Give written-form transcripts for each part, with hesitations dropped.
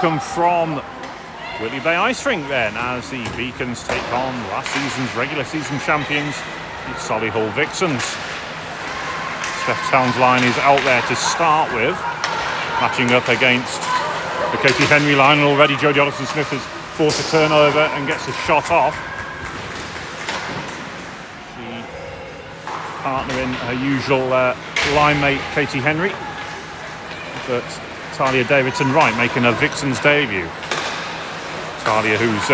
welcome from Whitley Bay Ice Rink then, as the Beacons take on last season's regular season champions, the Solihull Vixens. Steph Town's line is out there to start with, matching up against the Katie Henry line. Already Jodie Alderson-Smith has forced a turnover and gets a shot off. She partnering her usual line mate Katie Henry, but Talia Davidson-Wright making her Vixens debut. Talia, who's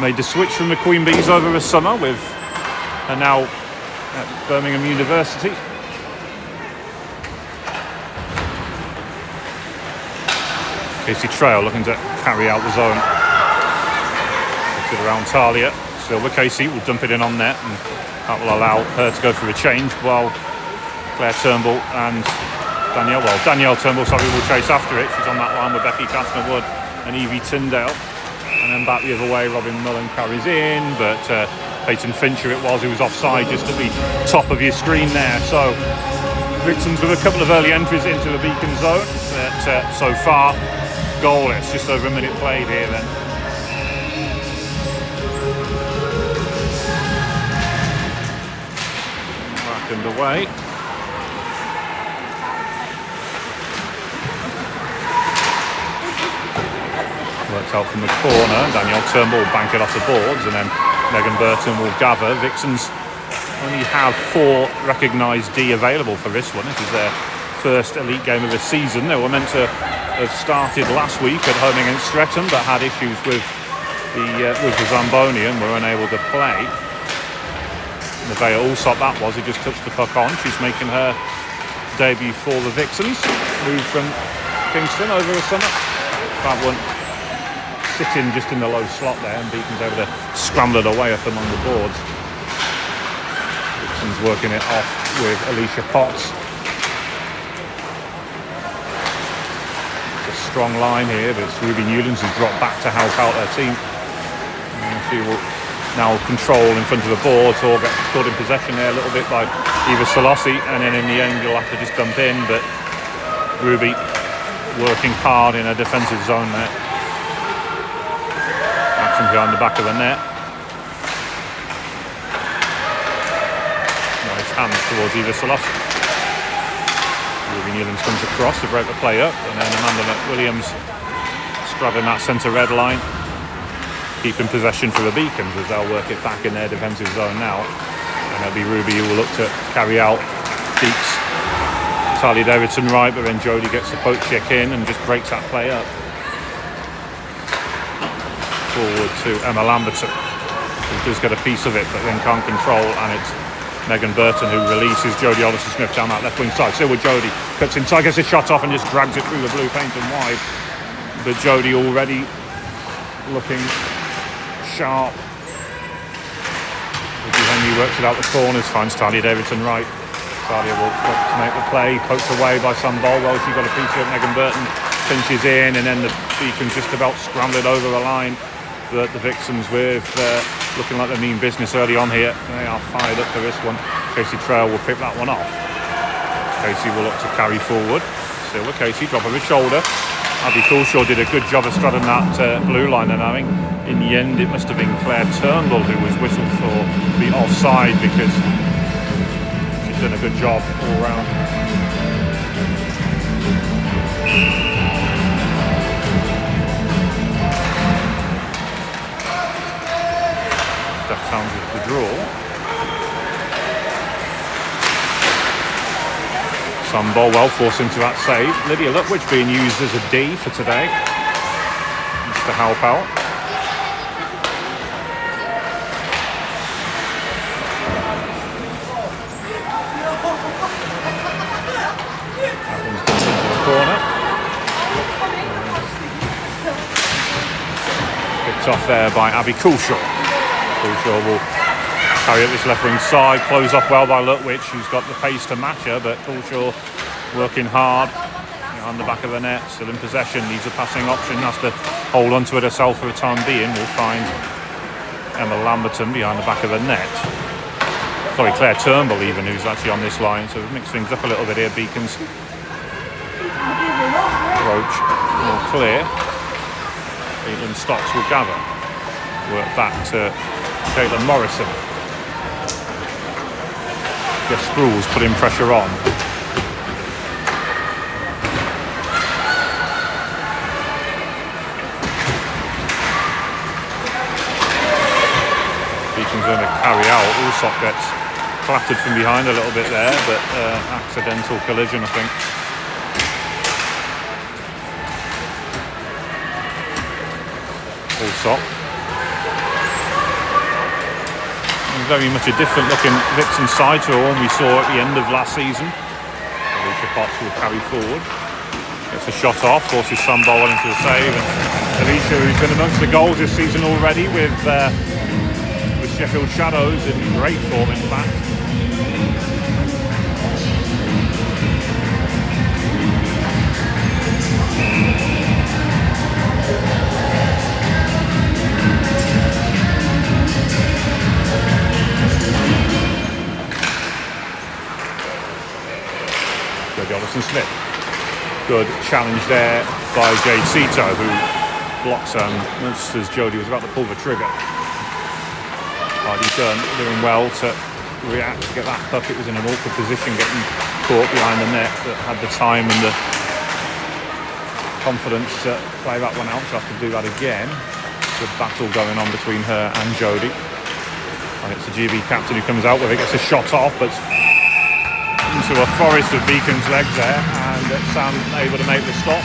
made the switch from the Queen Bees over the summer, with her now at Birmingham University. Casey Trail looking to carry out the zone. Puts it around Talia. Silver Casey will dump it in on net, and that will allow her to go through a change, while Claire Turnbull and Danielle Turnbull, will chase after it. She's on that line with Becky Kastner-Wood and Evie Tyndale. And then back the other way, Robin Mullen carries in, but Peyton Fincher it was, who was offside just at the top of your screen there. So Vixens with a couple of early entries into the Beacon zone, but so far goalless. Just over a minute played here then. Back underway. Works out from the corner. Danielle Turnbull will bank it off the boards, and then Megan Burton will gather. Vixens only have 4 recognised D available for this one. This is their first elite game of the season. They were meant to have started last week at home against Streatham, but had issues with the Zamboni and were unable to play. Nevaeh Allsop that was, who just touched the puck on. She's making her debut for the Vixens. Moved from Kingston over the summer. That one sitting just in the low slot there, and Beacon's able to scramble it away up among the boards. Vixens working it off with Alicia Potts. It's a strong line here, but it's Ruby Newlands who's dropped back to help out her team. And she will now control in front of the boards, or get caught in possession there a little bit by Eva Solossi, and then in the end you'll have to just dump in, but Ruby working hard in a defensive zone there. Behind the back of the net. Nice hands towards Eva Solossi. Ruby Newlands comes across to break the play up, and then Amanda McWilliams straddling that centre red line, keeping possession for the Beacons as they'll work it back in their defensive zone now. And it'll be Ruby who will look to carry out Beaks. Talia Davidson-Wright, but then Jodie gets the poke check in and just breaks that play up. Forward to Emma Lamberton, who does get a piece of it but then can't control, and it's Megan Burton who releases Jodie Alderson-Smith down that left wing side. Still with Jodie, cuts inside, gets a shot off and just drags it through the blue paint and wide. But Jodie already looking sharp. Henry works it out the corners, finds Talia Davidson-Wright. Talia will look to make the play, poked away by Sam Bolwell. She got a piece of it. Megan Burton pinches in, and then the Beacons just about scrambled over the line. But the Vixens, with looking like they mean business early on here, they are fired up for this one. Casey Trail will pick that one off. Casey will look to carry forward. Still with Casey, drop of his shoulder. Abby Coulshaw did a good job of straddling that blue line, and I think in the end it must have been Claire Turnbull who was whistled for the offside, because she's done a good job all round. Steph Towns with the draw. Sam Bolwell forced into that save. Lydia Lutwidge being used as a D for today, just to help out. That one's dumped into the corner. Picked off there by Abby Coulshaw. Coulshaw will carry up this left wing side, close off well by Lutwidge, who's got the pace to match her, but Coulshaw working hard on the back of the net, still in possession, needs a passing option, has to hold on to it herself for the time being. We'll find Emma Lamberton behind the back of the net. Sorry, Claire Turnbull even, who's actually on this line, so we've mixed things up a little bit here. Beacons approach more clear. Caitlin Stocks will gather. Work back to Caitlin Morrison. Jeff Spruill's putting pressure on. Beacon's going to carry out. Allsop gets clattered from behind a little bit there, but accidental collision, I think. Allsop. Very much a different looking Vixen side to the one we saw at the end of last season. Alicia Potts will carry forward. Gets a shot off, forces Sunball into a save. And Alicia, who's been amongst the goals this season already with Sheffield Shadows, in great form in fact. Jonathan Smith. Good challenge there by Jade Sito, who blocks Munster's Jodie was about to pull the trigger. Heidi Dunn doing well to react to get that puck. It was in an awkward position, getting caught behind the net, but had the time and the confidence to play that one out. She'll have to do that again. Good battle going on between her and Jodie. And it's the GB captain who comes out with it, gets a shot off, but into a forest of Beacon's legs there, and Sam able to make the stop.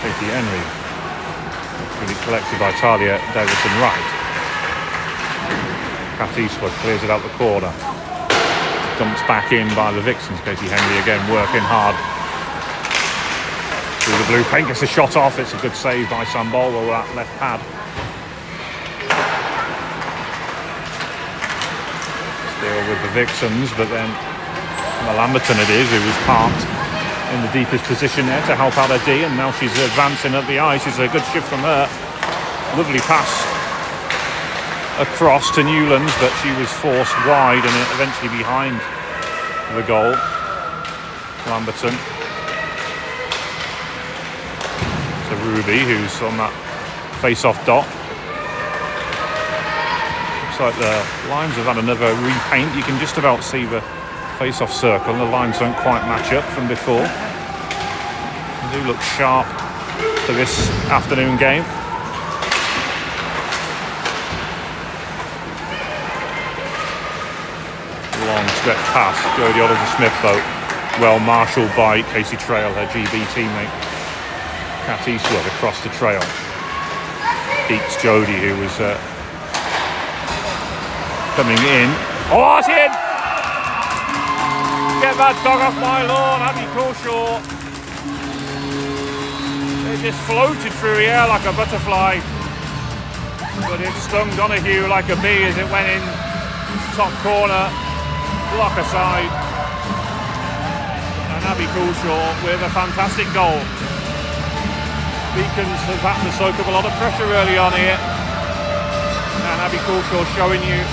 Katie Henry. It's going to be collected by Talia Davison-Wright. Kat Eastwood clears it out the corner. Dumps back in by the Vixens. Katie Henry again working hard through the blue paint. Gets a shot off. It's a good save by Sunball with that left pad. Still with the Vixens, but then Lamberton it is, who was parked in the deepest position there to help out her D, and now she's advancing up the ice. It's a good shift from her. Lovely pass across to Newlands, but she was forced wide and eventually behind the goal. Lamberton to Ruby, who's on that face-off dot. Looks like the lines have had another repaint. You can just about see the face-off circle. The lines don't quite match up from before. They do look sharp for this afternoon game. Long stretch pass. Jodie Oliver-Smith though, well marshalled by Casey Trail, her GB teammate. Kat Eastwood across the trail. Beats Jodie, who was coming in. Oh, it's in! Get that dog off my lawn, Abby Crawshaw. It just floated through the air like a butterfly, but it stung Donahue like a bee as it went in top corner. Block aside, and Abby Coulshaw with a fantastic goal. Beacons have had to soak up a lot of pressure early on here, and Abby Coulshaw showing you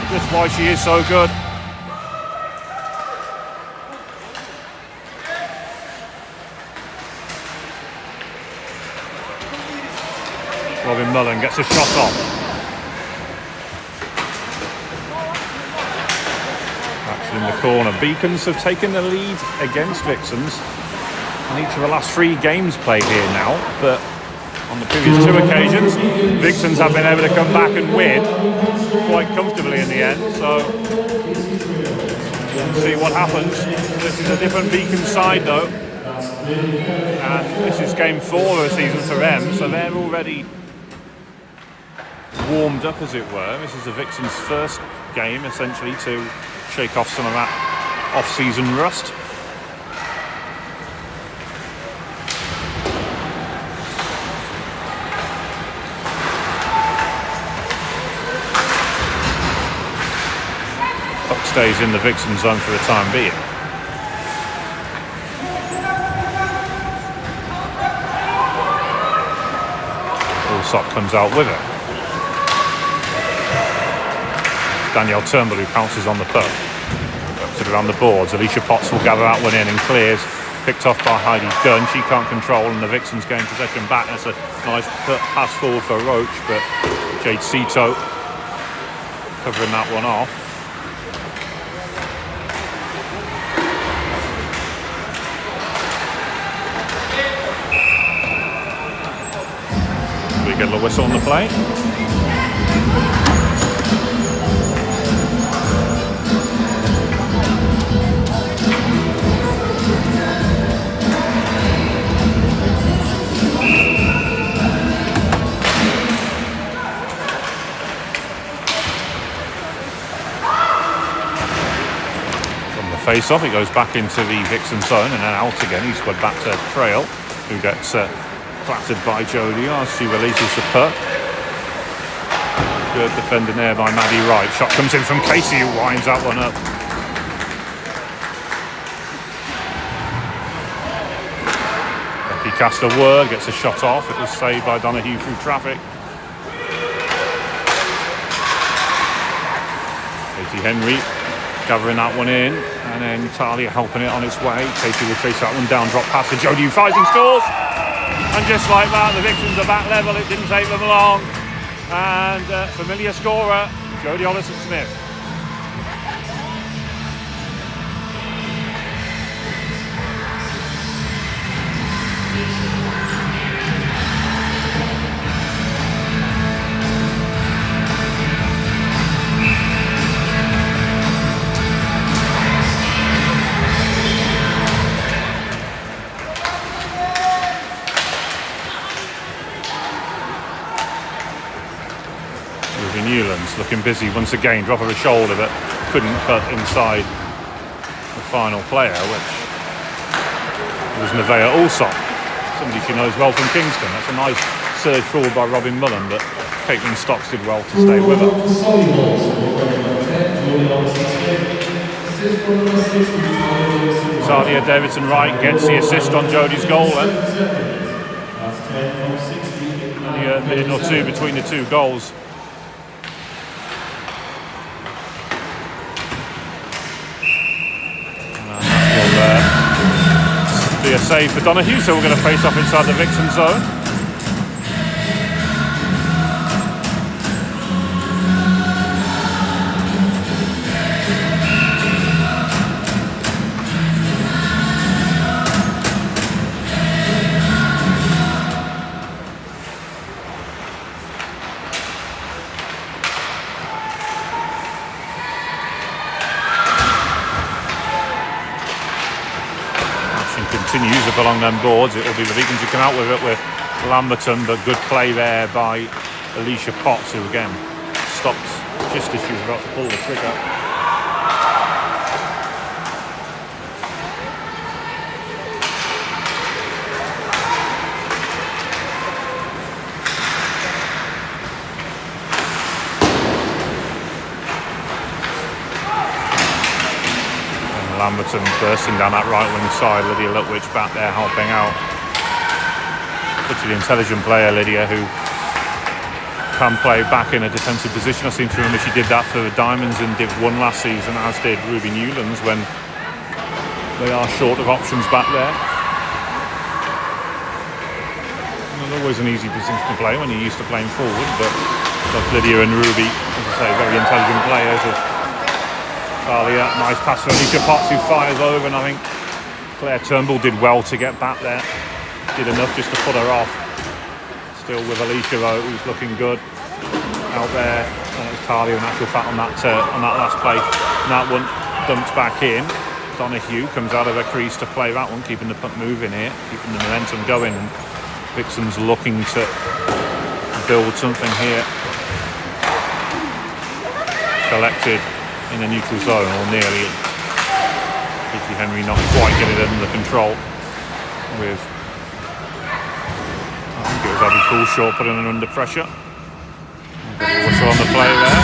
just why she is so good. Robin Mullen gets a shot off. In the corner. Beacons have taken the lead against Vixens on each of the last 3 games played here now, but on the previous 2 occasions Vixens have been able to come back and win quite comfortably in the end, so we'll see what happens. This is a different Beacon side though, and this is game 4 of the season for them, so they're already warmed up as it were. This is the Vixens' first game essentially to shake off some of that off-season rust. Puck stays in the Vixen zone for the time being. Allsop comes out with it. Danielle Turnbull who pounces on the puck. Puts it around the boards. Alicia Potts will gather that one in and clears. Picked off by Heidi Dunn. She can't control, and the Vixens gain possession back. That's a nice pass forward for Roach, but Jade Cito covering that one off. We get the whistle on the play. Face-off, it goes back into the Vixen zone and then out again. He's squared back to Trail, who gets flattered by Jodie as she releases the puck. Good defending there by Maddie Wright. Shot comes in from Casey, who winds that one up. Becky Castor-Word gets a shot off. It was saved by Donahue through traffic. Katie Henry gathering that one in, and then Talia helping it on its way. Casey will chase that one down, drop pass to Jodie, who fires and scores. And just like that, the Vixens are back level. It didn't take them long. And familiar scorer, Jodie Ollison-Smith. Newlands looking busy once again, drop of a shoulder, but couldn't cut inside the final player, which was Nevaeh Allsop, somebody she knows well from Kingston. That's a nice surge forward by Robin Mullen, but Caitlin Stocks did well to stay with her. Sadia Davidson-Wright gets the assist on Jodie's goal then. Only a minute or two between the two goals. Be a save for Donahue, so we're going to face off inside the Vixen zone. Continues up along them boards. It will be the Vegans who come out with it with Lamberton, but good play there by Alicia Potts, who again stopped just as she was about to pull the trigger. Lamberton bursting down that right wing side. Lydia Lutwich back there helping out. Such an intelligent player, Lydia, who can play back in a defensive position. I seem to remember she did that for the Diamonds in Div 1 last season, as did Ruby Newlands when they are short of options back there. Not always an easy position to play when you're used to playing forward, but both Lydia and Ruby, as I say, very intelligent players. Talia, nice pass for Alicia Potts, who fires over, and I think Claire Turnbull did well to get back there. Did enough just to put her off. Still with Alicia though, who's looking good out there. And it's Talia in actual fact on that last play. And that one dumped back in. Donahue comes out of her crease to play that one, keeping the puck moving here, keeping the momentum going. And Vixen's looking to build something here. Collected in the neutral zone, or nearly. Katie Henry not quite getting it under control with, I think it was Abby Coolshaw putting her under pressure. Also on the play there.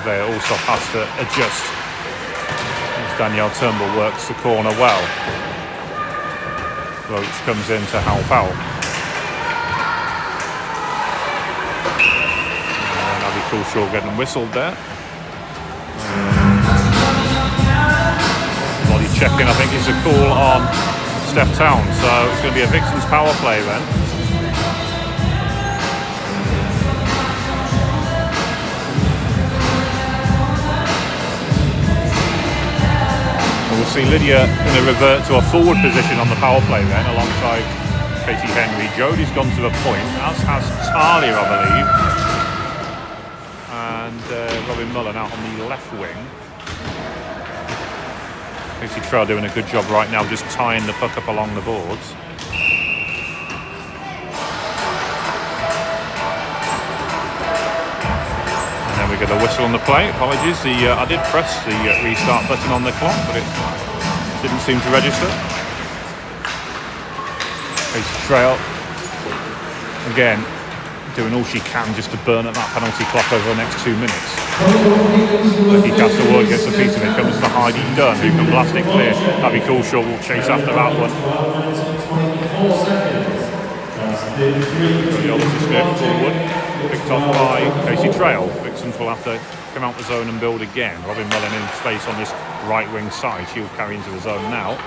player also has to adjust as Daniel Turnbull works the corner well. Roach comes in to help out. And Abby Coulshaw getting whistled there. Body checking, I think it's a call on Steph Town, so it's going to be a Vixens power play then. We'll see Lydia going to revert to a forward position on the power play then, alongside Katie Henry. Jodie's gone to the point, as has Talia, I believe. And Robin Mullen out on the left wing. Casey Trail doing a good job right now, just tying the puck up along the boards. We get a whistle on the play. Apologies, I did press the restart button on the clock, but it didn't seem to register. Casey Trail again doing all she can just to burn at that penalty clock over the next 2 minutes. Lucky Castlewood gets a piece of it, comes for Heidi Dunn, who can blast it clear. Abby Coulshaw will chase after that one. Oliver Smith forward, picked off by Casey Trail. Vixens will have to come out the zone and build again. Robin Mullen in space on this right wing side. She'll carry into the zone now.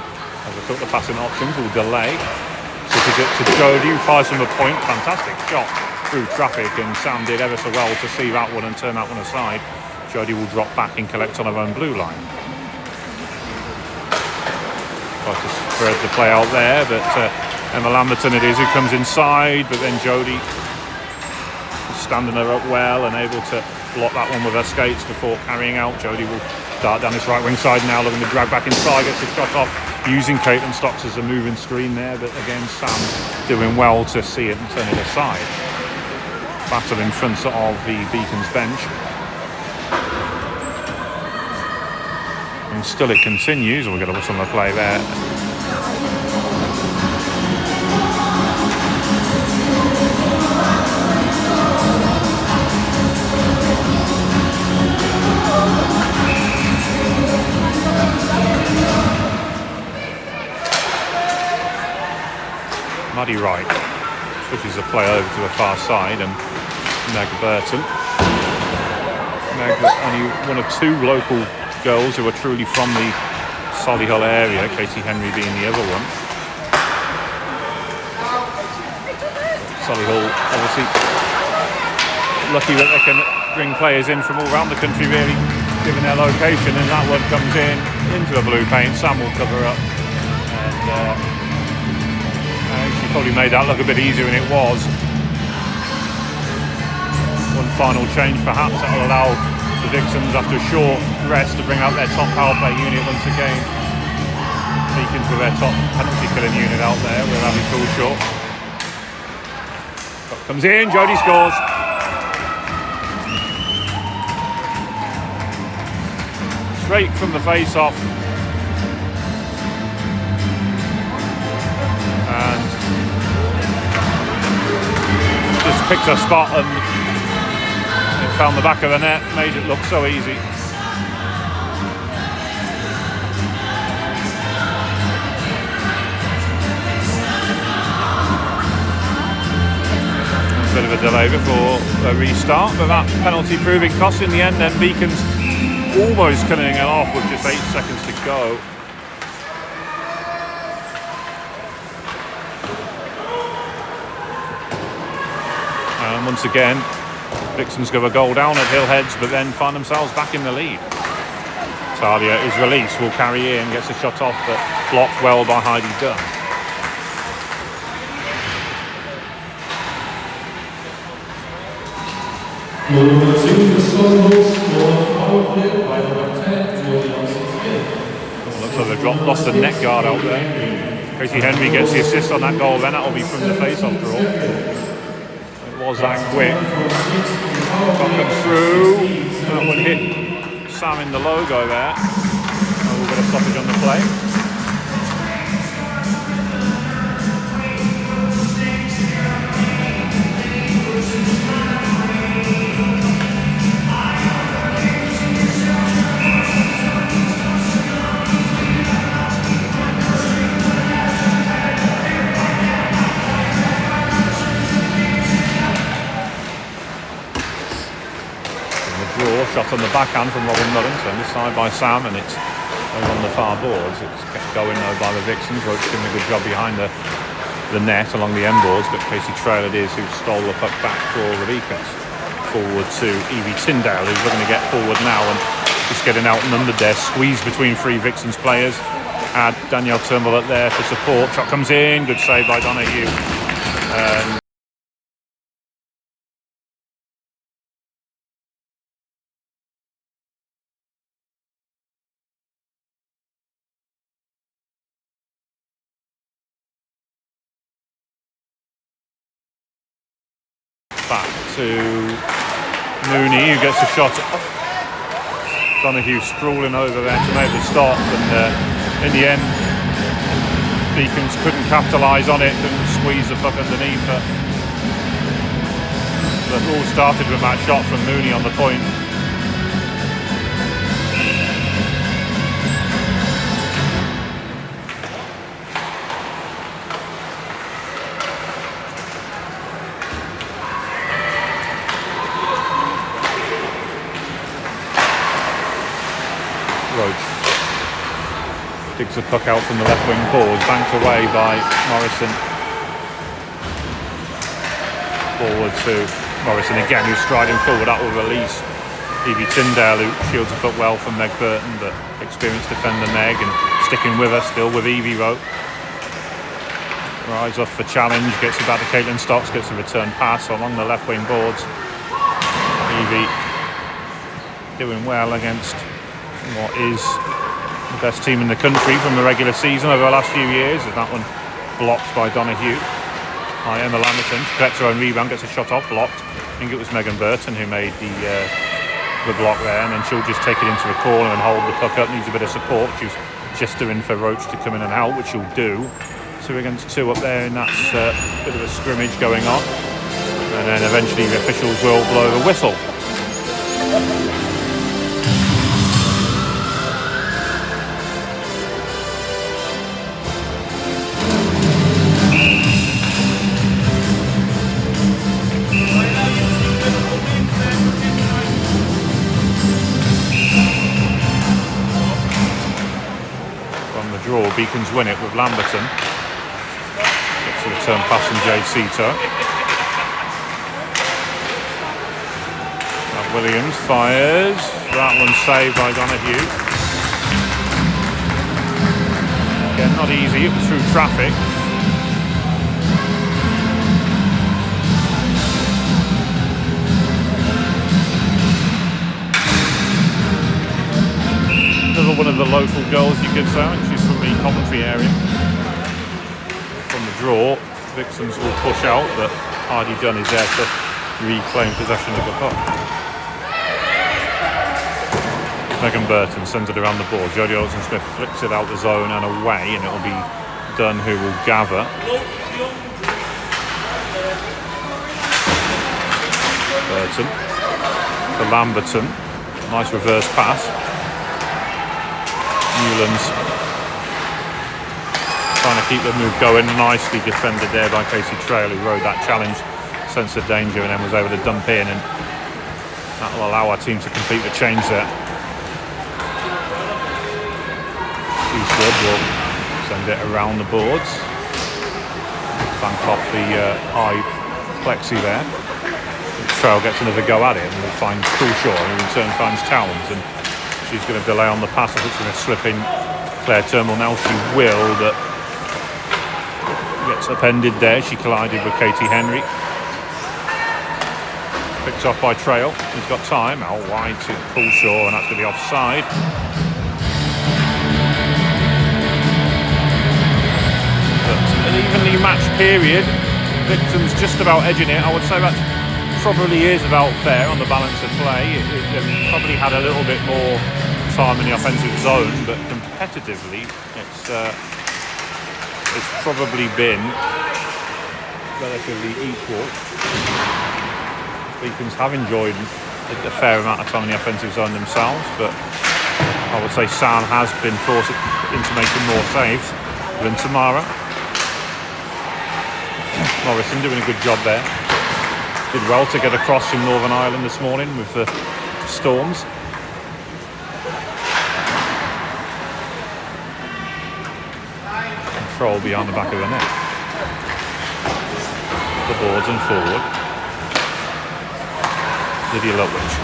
As I took the passing options, will delay. Switches it to Jodie, who fires from the point. Fantastic shot through traffic, and Sam did ever so well to see that one and turn that one aside. Jodie will drop back and collect on her own blue line. Tried to spread the play out there, but Emma Lamberton it is who comes inside, but then Jodie standing her up well and able to block that one with her skates before carrying out. Jodie will dart down this right wing side now, looking to drag back inside, gets the shot off, using Caitlin Stocks as a moving screen there, but again Sam doing well to see it and turn it aside. Battle in front of the Beacons bench. And still it continues. We'll get a whistle on the play there. Maddie Wright switches the play over to the far side, and Meg Burton. Meg, only one of two local girls who are truly from the Solihull area, Katie Henry being the other one. Solihull obviously lucky that they can bring players in from all around the country, really, given their location, and that one comes in into the blue paint. Sam will cover up, and she probably made that look a bit easier than it was. One final change perhaps that will allow the Vixens, after a short rest, to bring out their top power play unit once again. Beacons with their top penalty killing unit out there with Abby Coulshaw. Comes in, Jodie scores. Straight from the face-off. And just picked her spot and it found the back of the net, made it look so easy. A bit of a delay before a restart, but that penalty proving cost in the end. Then Beacons almost cutting it off with just 8 seconds to go. And once again, Vixens go a goal down at Hillheads, but then find themselves back in the lead. Talia is released, will carry in, gets a shot off, but blocked well by Heidi Dunn. Number 2 for Solihull scored power play by number 10, looks like they've lost the net guard out there. Katie Henry gets the assist on that goal, then that'll be from the face-off draw. It was that quick. Shot comes through. That one hit Sam in the logo there. A little bit of stoppage on the play. shot on the backhand from Robin Mullen, turned aside by Sam, and it's over on the far boards. It's kept going though by the Vixens. Roach doing a good job behind the net along the end boards, but Casey Trail it is who stole the puck back for Rebecca's. Forward to Evie Tyndale, who's looking to get forward now and just getting outnumbered there. Squeezed between three Vixens players. Had Danielle Turnbull up there for support. Shot comes in, good save by Donahue. Back to Mooney, who gets a shot off. Donahue sprawling over there to make the stop, and in the end Beacons couldn't capitalise on it and squeeze the puck underneath it. But it all started with that shot from Mooney on the point. Roach digs the puck out from the left wing boards, banked away by Morrison. Forward to Morrison again, who's striding forward. That will release Evie Tyndale, who shields the puck well from Meg Burton, but experienced defender Meg, and sticking with her still with Evie Rowe. Rise off for challenge, gets it back to Caitlin Stocks, gets a return pass along the left wing boards. Evie doing well against what is the best team in the country from the regular season over the last few years, and that one blocked by Donahue. Emma Lamberton collects her own rebound, gets a shot off, blocked. I think it was Megan Burton who made the block there, and then she'll just take it into the corner and hold the puck up. Needs a bit of support. She's just doing for Roach to come in and out, which she'll do. 2 against 2 up there, and that's a bit of a scrimmage going on, and then eventually the officials will blow the whistle. Beacons win it with Lamberton. Gets a return pass from Jade Seater. Williams fires. That one saved by Donahue. Again, not easy. It was through traffic. Another one of the local girls, you could say. She's from the Coventry area. From the draw, Vixens will push out, but Hardy Dunn is there to reclaim possession of the puck. Megan Burton sends it around the board. Jodie Olsen-Smith flicks it out the zone and away, and it'll be Dunn who will gather. Burton to Lamberton. Nice reverse pass. Newlands trying to keep the move going. Nicely defended there by Casey Trail, who rode that challenge, sensed the danger, and then was able to dump in, and that will allow our team to complete the change there. Eastwood will send it around the boards, bank off the high plexi there. Trail gets another go at it, and we'll find Coolshaw, who in turn finds Towns, and she's going to delay on the pass. I think she's going to slip in Claire Turnbull now. She will, but gets upended there. She collided with Katie Henry. Picked off by Trail. He's got time. Out wide to Coolshaw, and that's going to be offside. But an evenly matched period. Vixens just about edging it. I would say that probably is about fair on the balance of play. It probably had a little bit more time in the offensive zone, but competitively it's probably been relatively equal. Beacons have enjoyed a fair amount of time in the offensive zone themselves, but I would say Sam has been forced into making more saves than Tamara. Morrison doing a good job there. Did well to get across from Northern Ireland this morning with the Storms. Control beyond the back of the net. The boards and forward. Lydia Lutwich.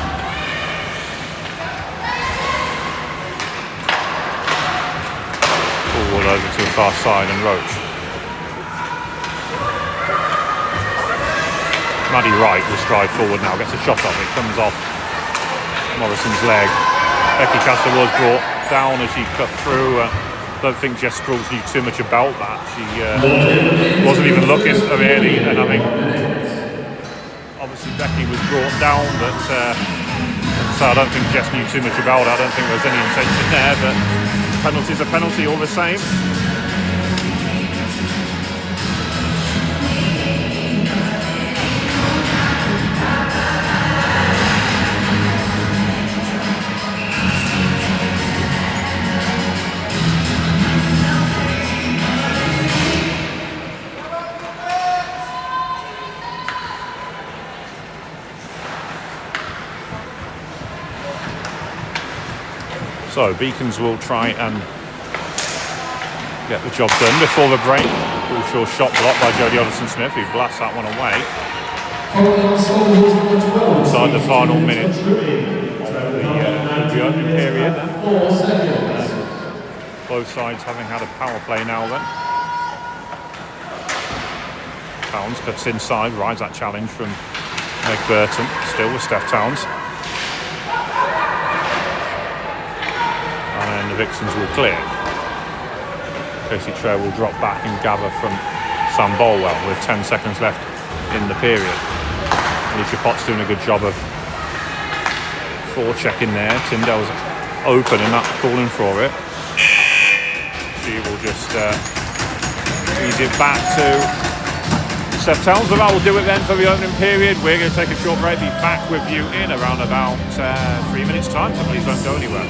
Forward over to the far side and Roach. Maddie Wright will stride forward now, gets a shot off, it comes off Morrison's leg. Becky Castle was brought down as she cut through. Don't think Jess Sprouls knew too much about that. She wasn't even looking really, and I mean, obviously Becky was brought down, but so I don't think Jess knew too much about it. I don't think there was any intention there, but penalty's a penalty all the same. So Beacons will try and get the job done before the break. Crucial shot blocked by Jodie Alderson-Smith, who blasts that one away. Inside the final minute of the opening period. Both sides having had a power play now then. Towns cuts inside, rides that challenge from Meg Burton, still with Steph Towns. And the Vixens will clear. Casey Trey will drop back and gather from Sam Bolwell with 10 seconds left in the period. Alicia Potts doing a good job of forechecking there. Tyndale's open and not calling for it. She will just ease it back to Steph Towns. That will do it then for the opening period. We're going to take a short break. Be back with you in around about 3 minutes time, so please don't go anywhere.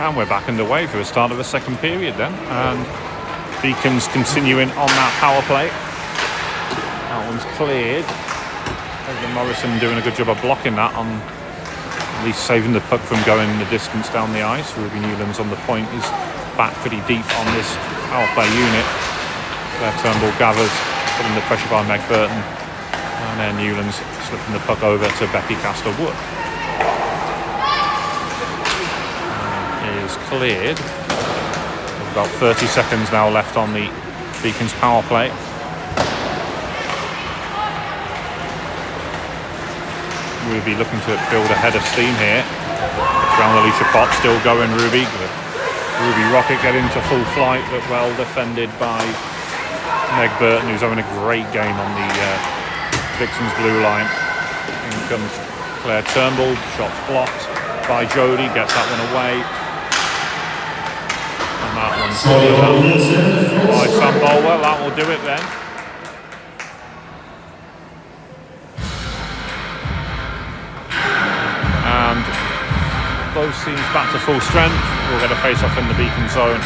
And we're back underway for the start of the second period then. And Beacons continuing on that power play. That one's cleared. Morrison doing a good job of blocking that, on at least saving the puck from going the distance down the ice. Ruby Newlands on the point is back pretty deep on this power play unit. There Turnbull gathers, putting the pressure by Meg Burton. And then Newlands slipping the puck over to Becky Castle-Wood. Is cleared. About 30 seconds now left on the Beacons power play. Ruby looking to build a head of steam here. Around Alicia Potts, still going Ruby. Ruby Rocket getting to full flight, but well defended by Meg Burton, who's having a great game on the Vixens blue line. In comes Claire Turnbull, shots blocked by Jodie, gets that one away. And that one's by Sam Bolwell. That will do it then. And both teams back to full strength. We'll get a face-off in the Beacon zone.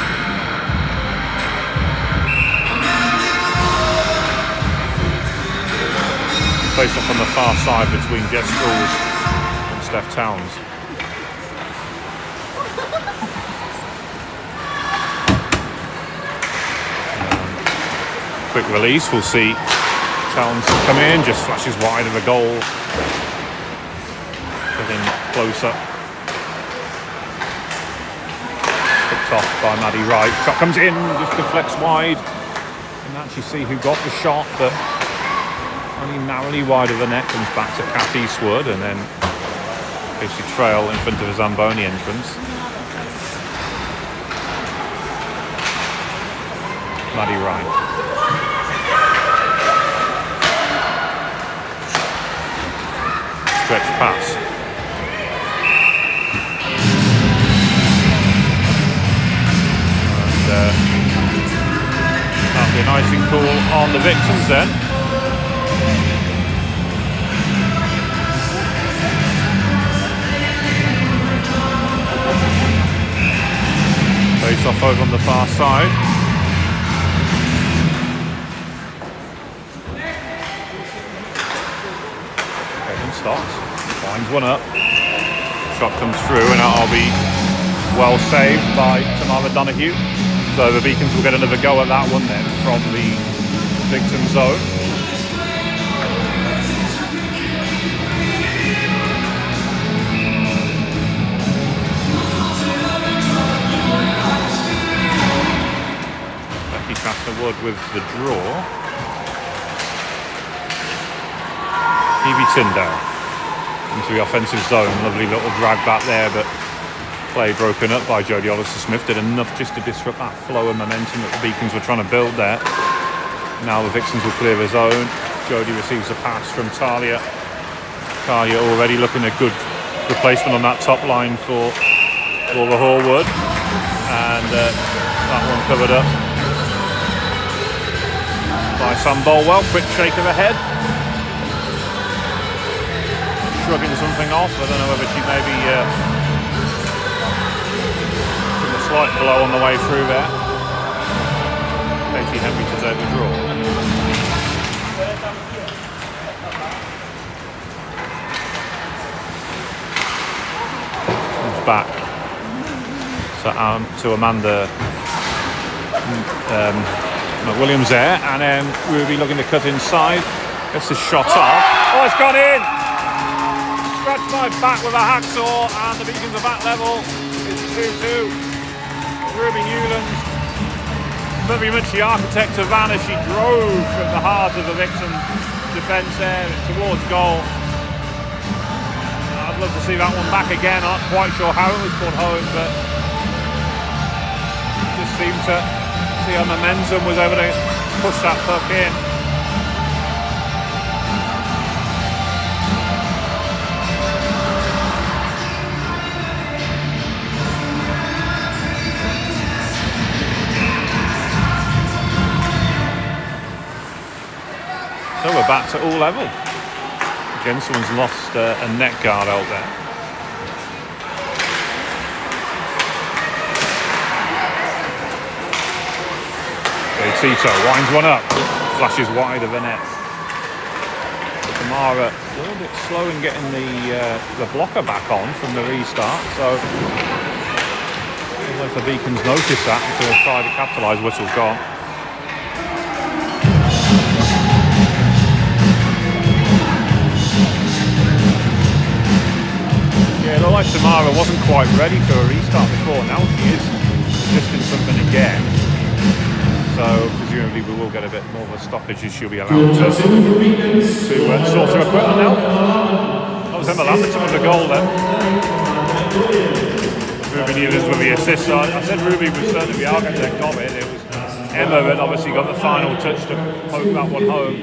Face-off on the far side between Jess Schools and Steph Towns. Quick release, we'll see Towns come in, just flashes wide of the goal. Getting closer. Picked off by Maddie Wright. Shot comes in, just deflects wide. You can actually see who got the shot, but only narrowly wide of the net. Comes back to Kat Eastwood, and then basically trail in front of a Zamboni entrance. Maddie Wright. Stretch pass. And that'll be a nice and cool on the Vixens then. Face off over on the far side. Stops, finds one up. Shot comes through, and that'll be well saved by Tamara Donahue. So the Beacons will get another go at that one then from the Vixen zone. Becky Castle-Wood with the draw. Evie Tyndale into the offensive zone. Lovely little drag back there, but play broken up by Jodie Hollister-Smith. Did enough just to disrupt that flow and momentum that the Beacons were trying to build there. Now the Vixens will clear the zone. Jodie receives a pass from Talia. Talia already looking a good replacement on that top line for Laura Horwood. And that one covered up by Sam Bolwell. Quick shake of the head. Shrugging something off. I don't know whether she maybe took a slight blow on the way through there. Katie Henry to take the draw. Comes back to Amanda McWilliams there, and then Ruby looking to cut inside. Gets the shot off. Oh, it's gone in! Scratched my back with a hacksaw, and the Beacons are back level. It's 2-2. Ruby Newlands, very much the architect of Van as she drove from the heart of the Vixen defence there towards goal. I'd love to see that one back again. I'm not quite sure how it was put home, but just seemed to see her momentum was able to push that puck in. So we're back to all level. Again, someone's lost a net guard out there. Tito winds one up, flashes wide of the net. Tamara a little bit slow in getting the blocker back on from the restart, so I don't know if the Beacons noticed that until they try to capitalise. Whistle's gone. Yeah, it looked like Tamara wasn't quite ready for a restart before. Now she is suggesting something again. So presumably we will get a bit more of a stoppage as she'll be allowed to sort her equipment now. That was Emma Lamberton with the goal then. Ruby Neal's with the assist. I said Ruby was certainly the architect that got it. It was Emma that obviously got the final touch to poke that one home.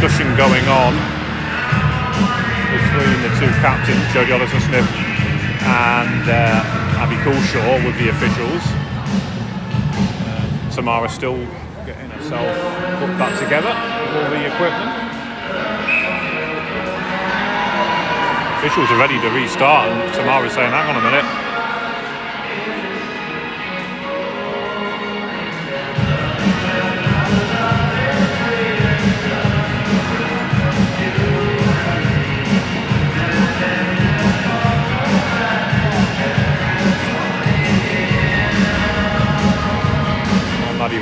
Discussion going on between the two captains, Jodie Oliver-Smith and Abby Coulshaw, with the officials. Tamara still getting herself put back together with all the equipment. Officials are ready to restart, and Tamara's saying, hang on a minute.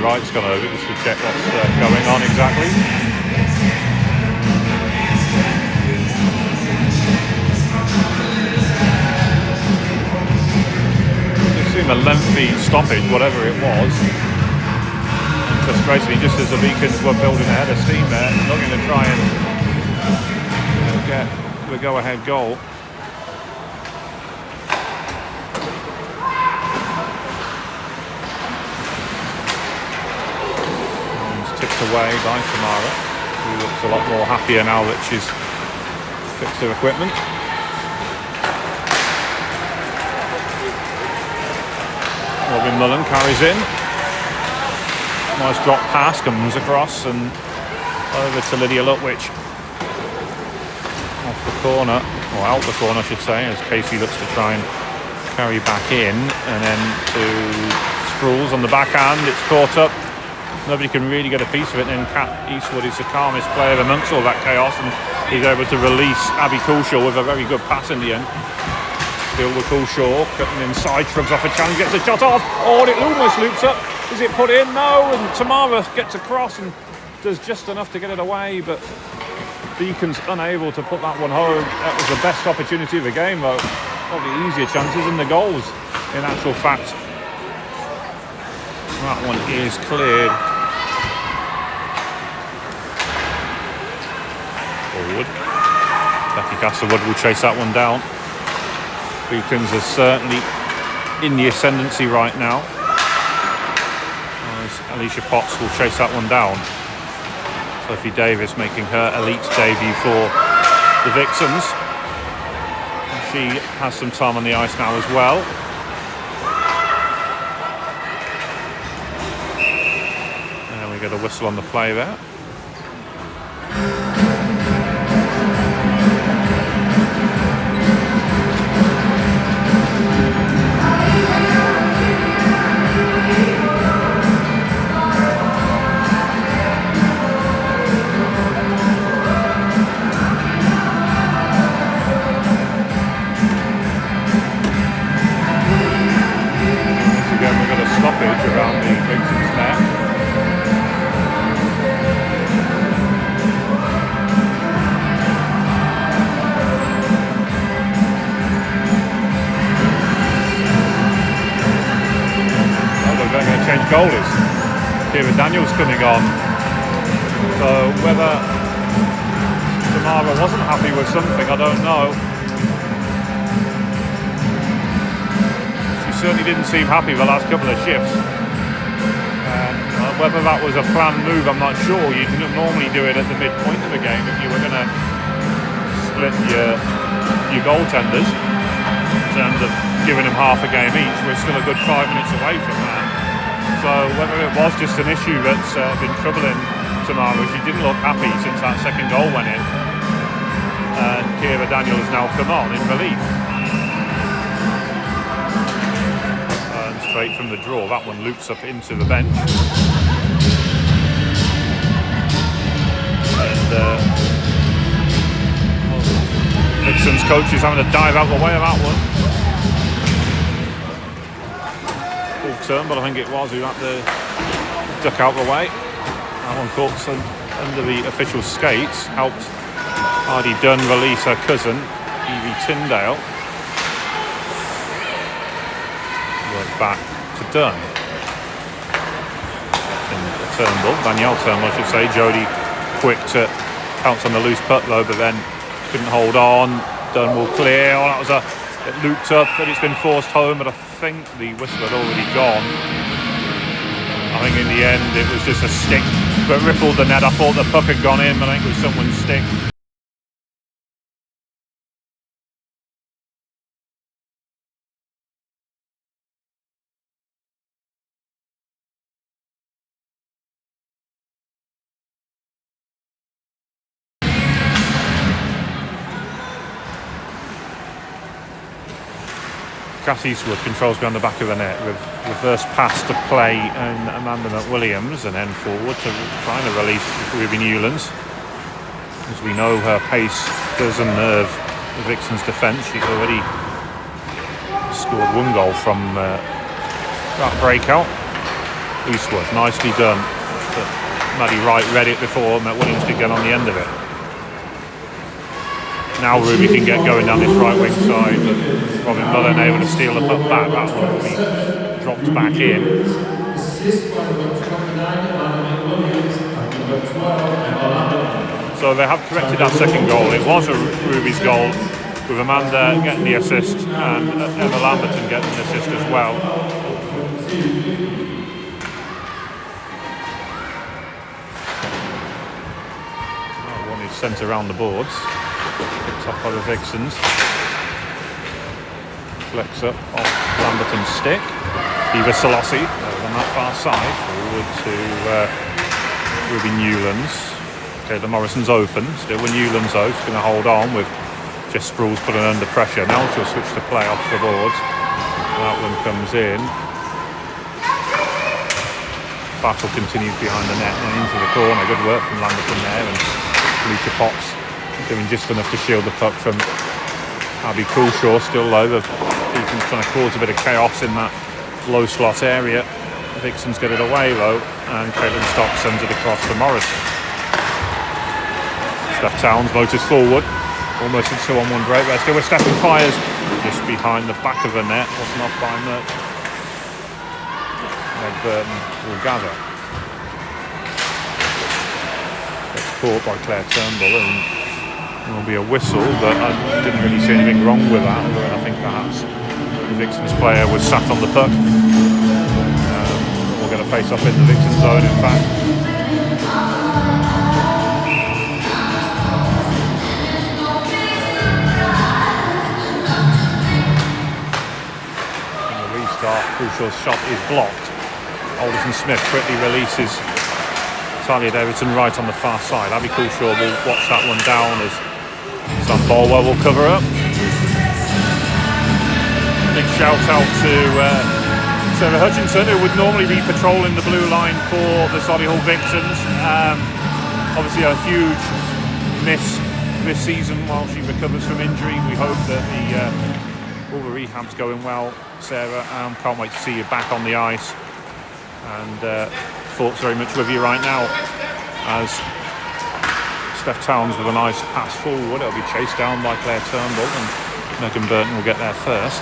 Wright's gone over just to check what's going on exactly. It seemed a lengthy stoppage, whatever it was. Frustratingly, just as the Beacons were building ahead of steam there, looking to try and get the go-ahead goal. Away by Tamara, who looks a lot more happier now that she's fixed her equipment. Robin Mullen carries in. Nice drop pass, comes across and over to Lydia Lutwich. Off the corner, or out the corner I should say, as Casey looks to try and carry back in, and then to Sprules on the backhand. It's caught up. Nobody can really get a piece of it, and Kat Eastwood is the calmest player amongst all that chaos, and he's able to release Abby Coulshaw with a very good pass in the end. Still with Coulshaw, cutting inside, shrugs off a challenge, gets a shot off. Oh, and it almost loops up. Is it put in? No, and Tamara gets across and does just enough to get it away, but Beacon's unable to put that one home. That was the best opportunity of the game, though. Probably easier chances than the goals, in actual fact. That one is cleared. Forward. Becky Castlewood will chase that one down. Beacons are certainly in the ascendancy right now. As Alicia Potts will chase that one down. Sophie Davis making her elite debut for the Vixens. She has some time on the ice now as well. Get a whistle on the play there. Once again, we've got a stoppage around the Vixens net. Change goalies. Kira Daniels coming on. So whether Tamara wasn't happy with something, I don't know. She certainly didn't seem happy the last couple of shifts. Whether that was a planned move, I'm not sure. You'd normally do it at the midpoint of the game if you were going to split your goaltenders in terms of giving them half a game each. We're still a good 5 minutes away from that. So whether it was just an issue that's been troubling Tamara, she didn't look happy since that second goal went in. And Kira Daniel has now come on in relief. And straight from the draw, that one loops up into the bench. And Vixen's coach is having to dive out the way of that one. Full turn, but I think it was who had to duck out the way. That one caught under the official skates, helped Hardy Dunn release her cousin, Evie Tyndale. Work back to Dunn. In Turnbull, Danielle Turnbull I should say. Jodie quick to pounce on the loose puck though, but then couldn't hold on. Dunn will clear. Oh, that was it looped up, but it's been forced home, but I think the whistle had already gone. I think in the end it was just a stick, but rippled the net. I thought the puck had gone in, but I think it was someone's stick. Cass Eastwood controls behind the back of the net with reverse pass to play and Amanda McWilliams, and then forward to trying to release Ruby Newlands. As we know, her pace does unnerve the Vixens' defence. She's already scored one goal from that breakout. Eastwood, nicely done. But Maddie Wright read it before McWilliams could get on the end of it. Now Ruby can get going down this right wing side, but Robin Mullen able to steal the puck back. That one will be dropped back in. So they have corrected that second goal. It was a Ruby's goal, with Amanda getting the assist and Emma Lamberton getting the assist as well. That one is sent around the boards. Picked up by the Vixens. Flex up off Lamberton's stick. Eva Solossi on that far side. Forward to Ruby Newlands. Kayla Morrison's open. Still with Newlands though. She's going to hold on with Jess Sproul's putting under pressure. Now she'll switch to play off the boards. That one comes in. Battle continues behind the net and into the corner. Good work from Lamberton there. And Alicia Potts doing just enough to shield the puck from Abby Coulshaw. Still low. The Vixens trying to cause a bit of chaos in that low slot area. The Vixens get it away though, and Caitlin Stock sends it across to Morrison. Steph Towns motors forward, almost a 2-on-1 break there. Still with Stephen fires just behind the back of the net. Wasn't off by Merck. Meg Burton will gather. Gets caught by Claire Turnbull, and there will be a whistle, but I didn't really see anything wrong with that. I think perhaps the Vixens player was sat on the puck. We'll get a face-off in the Vixen zone, in fact. In the restart, Crucial's shot is blocked. Alderson Smith quickly releases Talia Davidson right on the far side. Abby Coulshaw will watch that one down as Sam Bolwell will cover up. Big shout out to Sarah Hutchinson, who would normally be patrolling the blue line for the Solihull Vixens. Obviously a huge miss this season while she recovers from injury. We hope that all the rehab's going well, Sarah. Can't wait to see you back on the ice. And thoughts very much with you right now as Steph Towns with a nice pass forward. It'll be chased down by Claire Turnbull, and Megan Burton will get there first.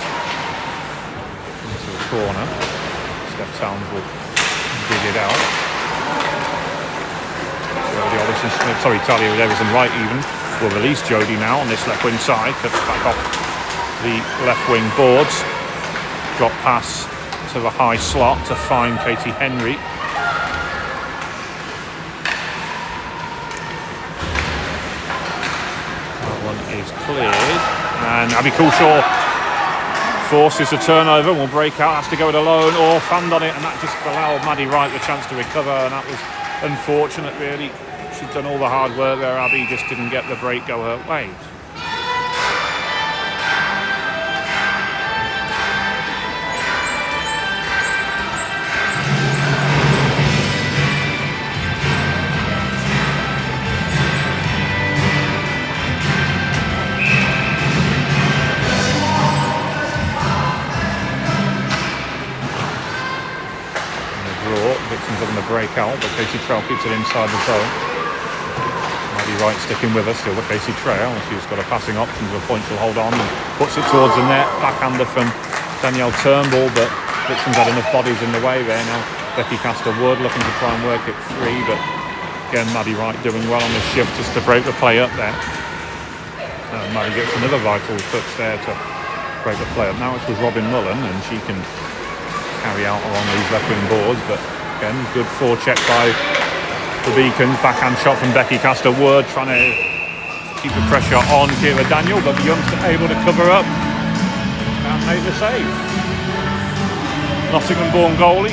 Into the corner. Steph Towns will dig it out. Talia Davidson right even will release Jodie now on this left wing side. Cuts back off the left wing boards. Drop pass to the high slot to find Katie Henry. That one is cleared, and Abby Coulshaw forces a turnover, will break out, has to go it alone, or fanned on it, and that just allowed Maddie Wright the chance to recover, and that was unfortunate really. She'd done all the hard work there, Abby just didn't get the break go her way. Vixen's looking to break out, but Casey Trail keeps it inside the zone. Maddie Wright sticking with her still, but Casey Trail, she's got a passing option to a point, she'll hold on and puts it towards the net. Backhander from Danielle Turnbull, but Vixen's had enough bodies in the way there. Now Becky Castor-Wood looking to try and work it free, but again Maddie Wright doing well on this shift just to break the play up there. Maddie gets another vital touch there to break the play up. Now it's with Robin Mullen, and she can carry out along these left wing boards, but again, good forecheck by the Beacons. Backhand shot from Becky Castor-Wood, trying to keep the pressure on Kira Daniel, but the youngster able to cover up and make the save. Nottingham-born goalie.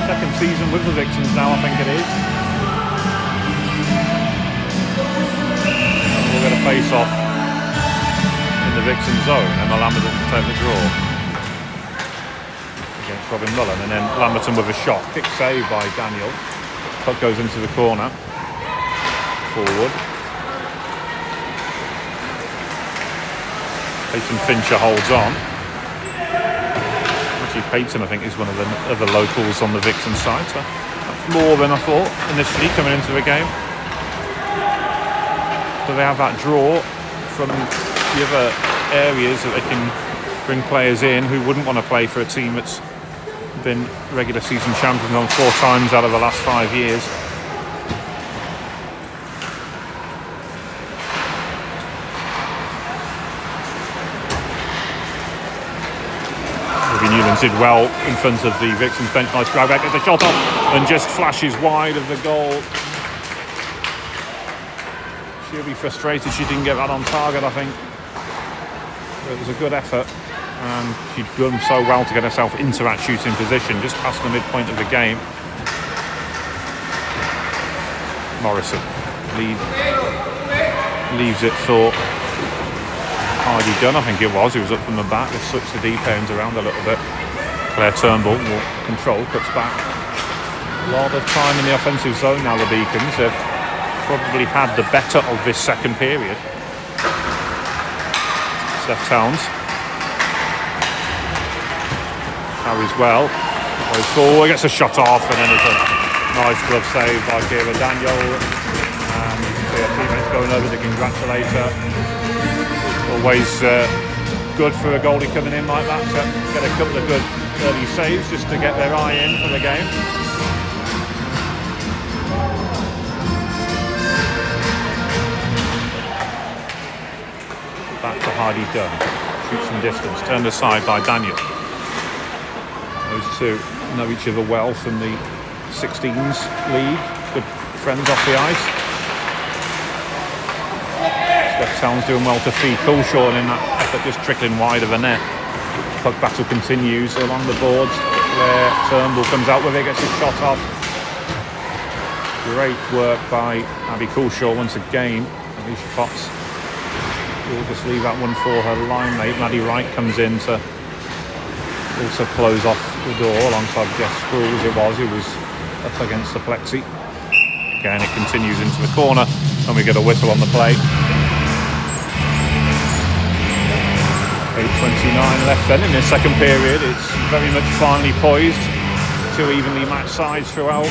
Second season with the Vixens now, I think it is. We'll get a face-off in the Vixen zone, and Lamberton to take the draw against Robin Mullen, and then Lamberton with a shot. Kick save by Daniel. Puck goes into the corner. Forward. Peyton Fincher holds on. Actually, Peyton, I think, is one of the other locals on the Vixen side, so that's more than I thought initially coming into the game. So they have that draw from the other areas that they can bring players in who wouldn't want to play for a team that's been regular season champions on 4 times out of the last 5 years. Ruby Newlands did well in front of the Vixens bench. Nice grab back, gets a shot off and just flashes wide of the goal. She'll be frustrated she didn't get that on target, I think. But it was a good effort, and she'd done so well to get herself into that shooting position just past the midpoint of the game. Morrison leaves it for Heidi Dunn, I think it was, who was up from the back. They've switched the deep ends around a little bit. Claire Turnbull will control, cuts back. A lot of time in the offensive zone now, the Beacons. They've probably had the better of this second period. Steph Towns carries well, goes forward, gets a shot off, and then it's a nice glove save by Kira Daniel, and you can see her teammates going over to congratulate her. Always good for a goalie coming in like that to get a couple of good early saves just to get their eye in for the game. Back to Heidi Dunn, shoots from distance, turned aside by Daniel. Those two know each other well from the 16s league, good friends off the ice. Steph Towns doing well to feed Coulshaw in that effort, just trickling wide of the net. Puck battle continues along the boards where Turnbull comes out with it, gets his shot off. Great work by Abby Coulshaw once again. Alicia Potts will just leave that one for her line mate. Maddie Wright comes in to also close off the door alongside Jess Sprules, who was up against the plexi. Again, it continues into the corner and we get a whistle on the play. 8:29 left then in the second period. It's very much finely poised, 2 evenly matched sides throughout.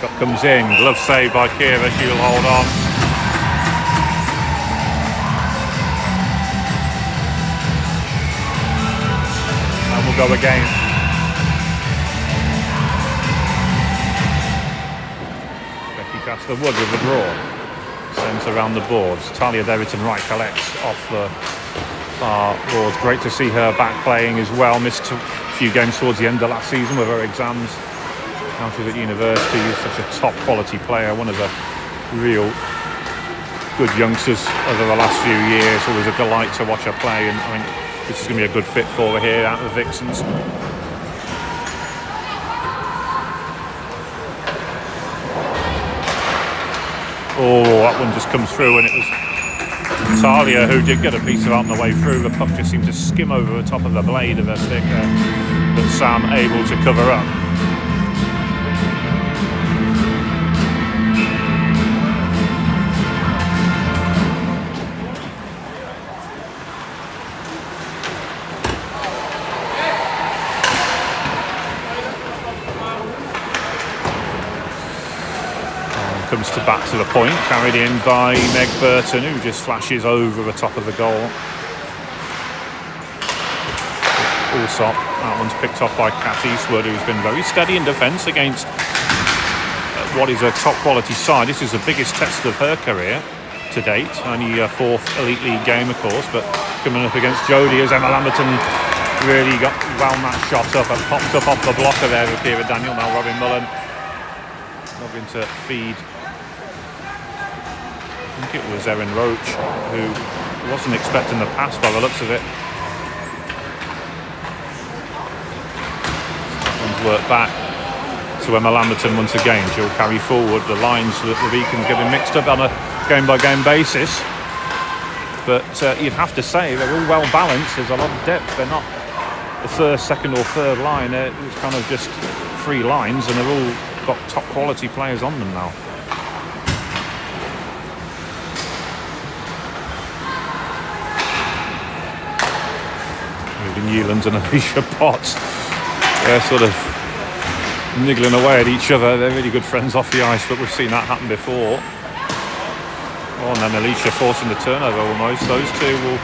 Shot comes in, glove save by Kira, she'll hold on. And we'll go again. Becky Castor-Wood with the draw. Sends around the boards. Talia Derriton-Wright collects off the far boards. Great to see her back playing as well. Missed few games towards the end of last season with her exams. Now she's at university. Such a top quality player, one of the real good youngsters over the last few years. Always a delight to watch her play, and I think this is going to be a good fit for her here out of the Vixens. Oh, that one just comes through, and it was Talia who did get a piece of it on the way through. The puck just seemed to skim over the top of the blade of her stick there, but Sam able to cover up. Comes to back to the point, carried in by Meg Burton, who just flashes over the top of the goal. Allsop, that one's picked off by Kat Eastwood, who's been very steady in defence against what is a top quality side. This is the biggest test of her career to date, only a fourth Elite League game of course, but coming up against Jodie as Emma Lamberton really got wound that shot up and popped up off the blocker there with Kira Daniel. Now Robin Mullen looking to feed. I think it was Erin Roach who wasn't expecting the pass by the looks of it. One's worked back to Emma Lamberton once again. She'll carry forward. The lines that the Beacons getting mixed up on a game-by-game basis. But you'd have to say they're all well balanced. There's a lot of depth. They're not the first, second or third line. It's kind of just three lines, and they've all got top quality players on them now. Newlands and Alicia Potts, they're sort of niggling away at each other. They're really good friends off the ice, but we've seen that happen before. Oh, and then Alicia forcing the turnover almost. Those two will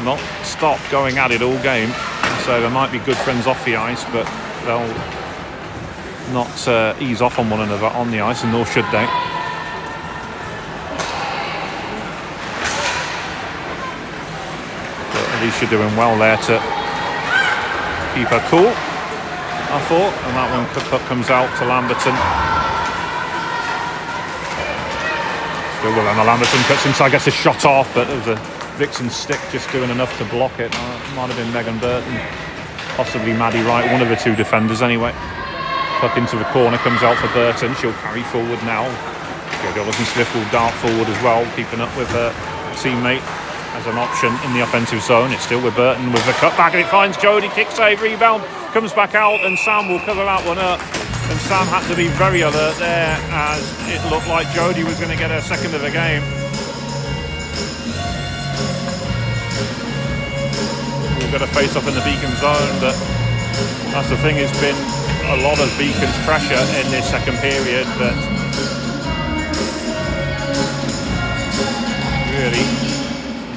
not stop going at it all game, so they might be good friends off the ice, but they'll not ease off on one another on the ice, and nor should they. But Alicia doing well there to keep her cool, I thought, and that one comes out to Lamberton. Still will Emma Lamberton cuts inside, gets a shot off, but it was a Vixen stick just doing enough to block it. Might have been Megan Burton, possibly Maddie Wright, one of the two defenders anyway. Puck into the corner, comes out for Burton. She'll carry forward now. Jonathan Smith will dart forward as well, keeping up with her teammate as an option in the offensive zone. It's still with Burton with the cutback, and it finds Jodie. Kick save, rebound, comes back out, and Sam will cover that one up. And Sam had to be very alert there, as it looked like Jodie was going to get her second of the game. We'll get a face off in the Beacon zone, but that's the thing. It's been a lot of Beacon's pressure in this second period, but really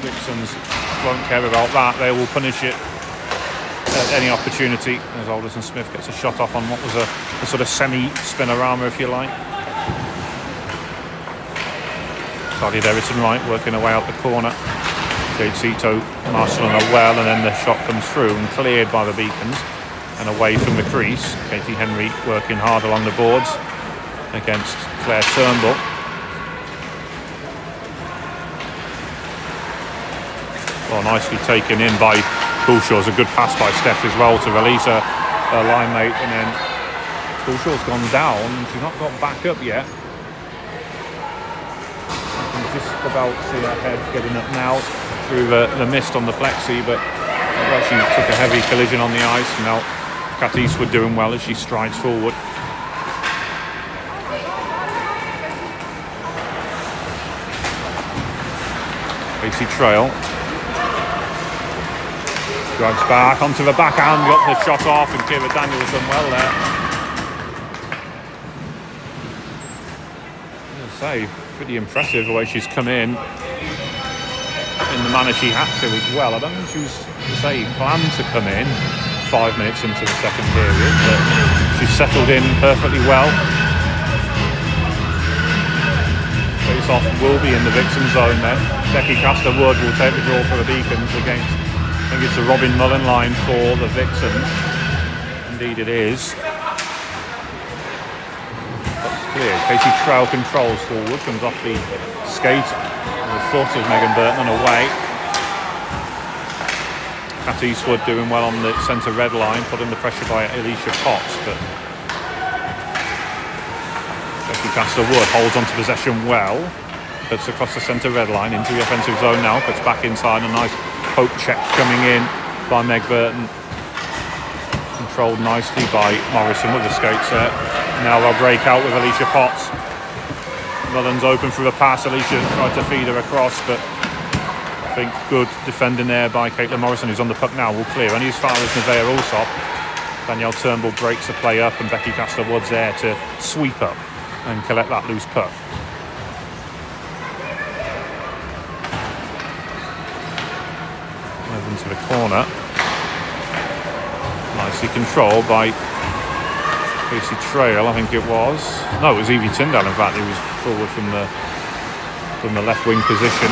Vixens won't care about that. They will punish it at any opportunity, as Alderson Smith gets a shot off on what was a sort of semi-spinorama, if you like. Talia Derriton Wright working away out the corner. Jade Cito marshalling her well, and then the shot comes through and cleared by the Beacons and away from the crease. Katie Henry working hard along the boards against Claire Turnbull. Well, nicely taken in by Coolshaw's. A good pass by Steph as well to release her line mate, and then Coolshaw's gone down. She's not got back up yet. You can just about see her head getting up now through the mist on the plexi, but she took a heavy collision on the ice. Now Kat Eastwood doing well as she strides forward. Casey Trail drives back onto the backhand, got the shot off, and Kira Daniel's done well there. I'll say, pretty impressive the way she's come in the manner she had to as well. I don't think she was, planned to come in 5 minutes into the second period, but she's settled in perfectly well. Face off will be in the Vixen zone then. Becky Castor-Wood will take the draw for the Beacons against, I think it's the Robin Mullen line for the Vixens. Indeed it is. That's clear. Casey Trowell controls forward, comes off the skate on the foot of Megan Burton and away. Kat Eastwood doing well on the centre red line, put under pressure by Alicia Potts, but Becky Castle-Wood holds on to possession well. Puts across the centre red line into the offensive zone now, puts back inside, a nice poke check coming in by Meg Burton. Controlled nicely by Morrison with the skates there. Now they'll break out with Alicia Potts. Mullen's open for the pass. Alicia tried to feed her across, but I think good defending there by Caitlin Morrison, who's on the puck now, will clear. Only as far as Nevaeh Allsop. Danielle Turnbull breaks the play up, and Becky Castle-Wood's there to sweep up and collect that loose puck. Over into the corner. Nicely controlled by Casey Trail, I think it was. No, it was Evie Tyndall, in fact, who was forward from the left wing position.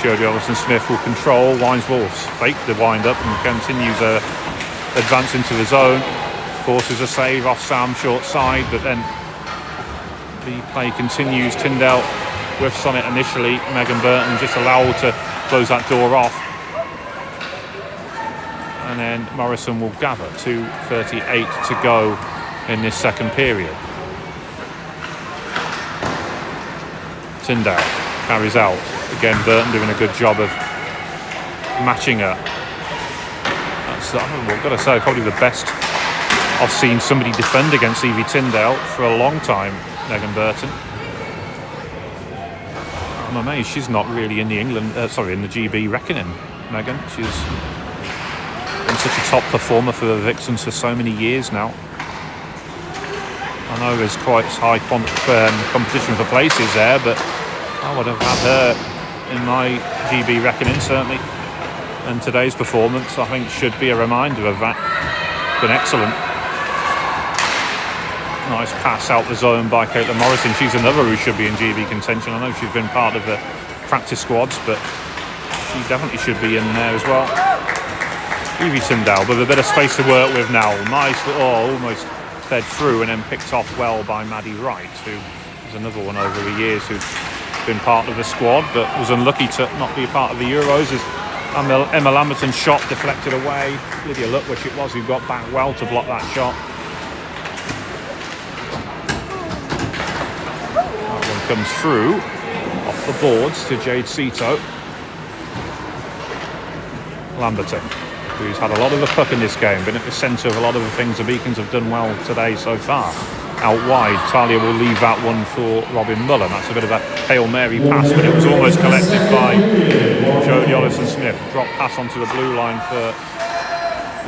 Jodie Olsen-Smith will control. Wines-Wolves fake the wind up and continues a advance into the zone. Forces a save off Sam short side, but then the play continues. Tyndall whiffs on it initially. Megan Burton just allowed to close that door off. And then Morrison will gather. 2:38 to go in this second period. Tyndall carries out. Again, Burton doing a good job of matching her. That's, I've got to say, probably the best I've seen somebody defend against Evie Tyndall for a long time, Megan Burton. I'm amazed she's not really in the in the GB reckoning, Megan. She's been such a top performer for the Vixens for so many years now. I know there's quite high competition for places there, but I would have had her in my GB reckoning, certainly. And today's performance, I think, should be a reminder of that. Been excellent. Nice pass out the zone by Caitlin Morrison. She's another who should be in GB contention. I know she's been part of the practice squads, but she definitely should be in there as well. Evie Tyndall with a bit of space to work with now. Nice, almost fed through and then picked off well by Maddie Wright, who is another one over the years who's been part of the squad, but was unlucky to not be a part of the Euros as Emma Lamberton's shot deflected away. Lydia Lutwich it was who got back well to block that shot. That one comes through off the boards to Jade Cito. Lamberton, who's had a lot of the puck in this game, been at the centre of a lot of the things the Beacons have done well today so far. Out wide, Talia will leave that one for Robin Mullen. That's a bit of a Hail Mary pass, but it was almost collected by Jodie Olsen-Smith. Drop pass onto the blue line for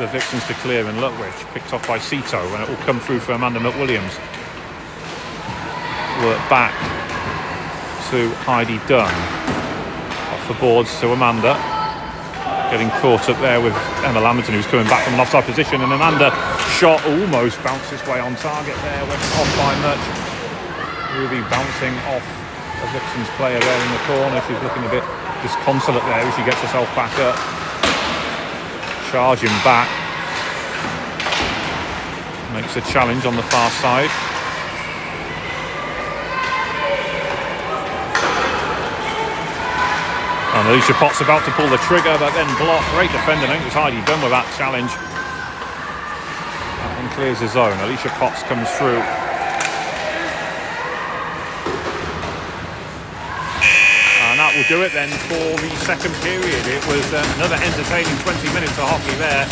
the Vixens to clear, and Lutwich picked off by Cito, and it will come through for Amanda McWilliams. Work back to Heidi Dunn. Off the boards to Amanda. Getting caught up there with Emma Lamberton, who's coming back from an offside position, and Amanda shot almost bounced his way on target there, went off by Merchant. Ruby bouncing off a Vixens player there in the corner. She's looking a bit disconsolate there as she gets herself back up. Charging back. Makes a challenge on the far side. And Alicia Potts about to pull the trigger, but then blocked. Great defending. I think it was Heidi Dunn with that challenge. That one clears the zone. Alicia Potts comes through. And that will do it then for the second period. It was another entertaining 20 minutes of hockey there.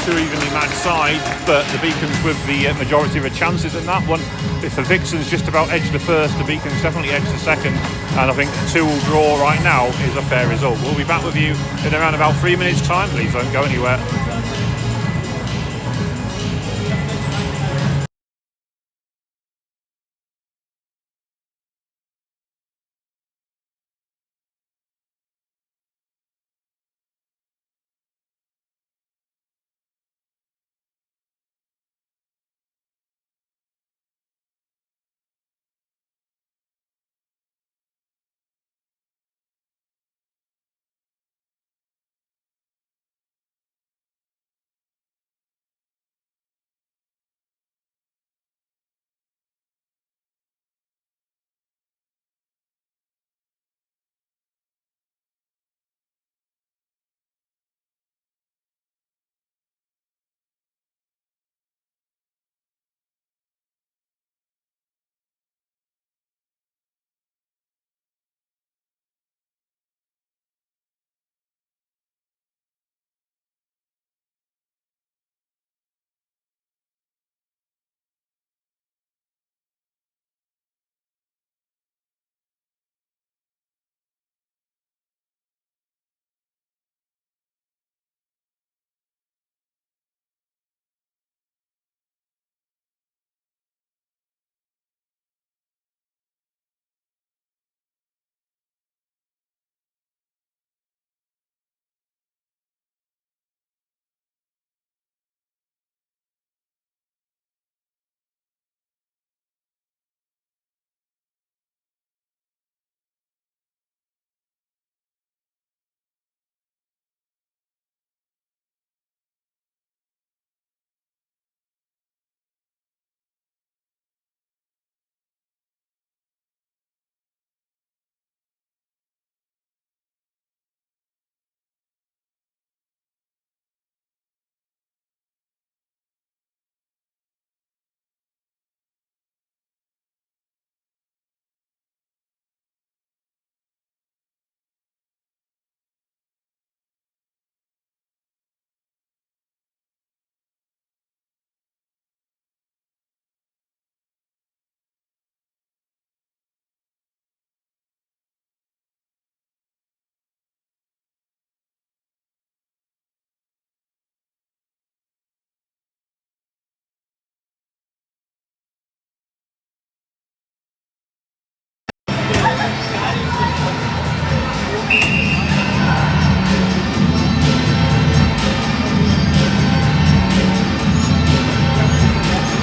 Two evenly matched sides, but the Beacons with the majority of the chances in that one. If the Vixens just about edged the first, the Beacons definitely edged the second. And I think a 2-2 draw right now is a fair result. We'll be back with you in around about 3 minutes' time. Please don't go anywhere.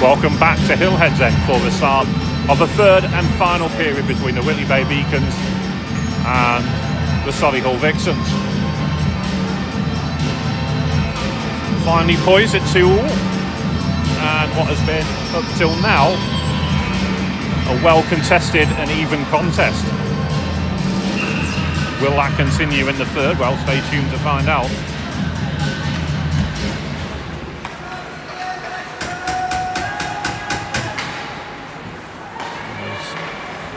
Welcome back to Hillhead's End for the start of the third and final period between the Whitley Bay Beacons and the Solihull Vixens. Finally poised at 2-2, and what has been up till now a well contested and even contest. Will that continue in the third? Well, stay tuned to find out.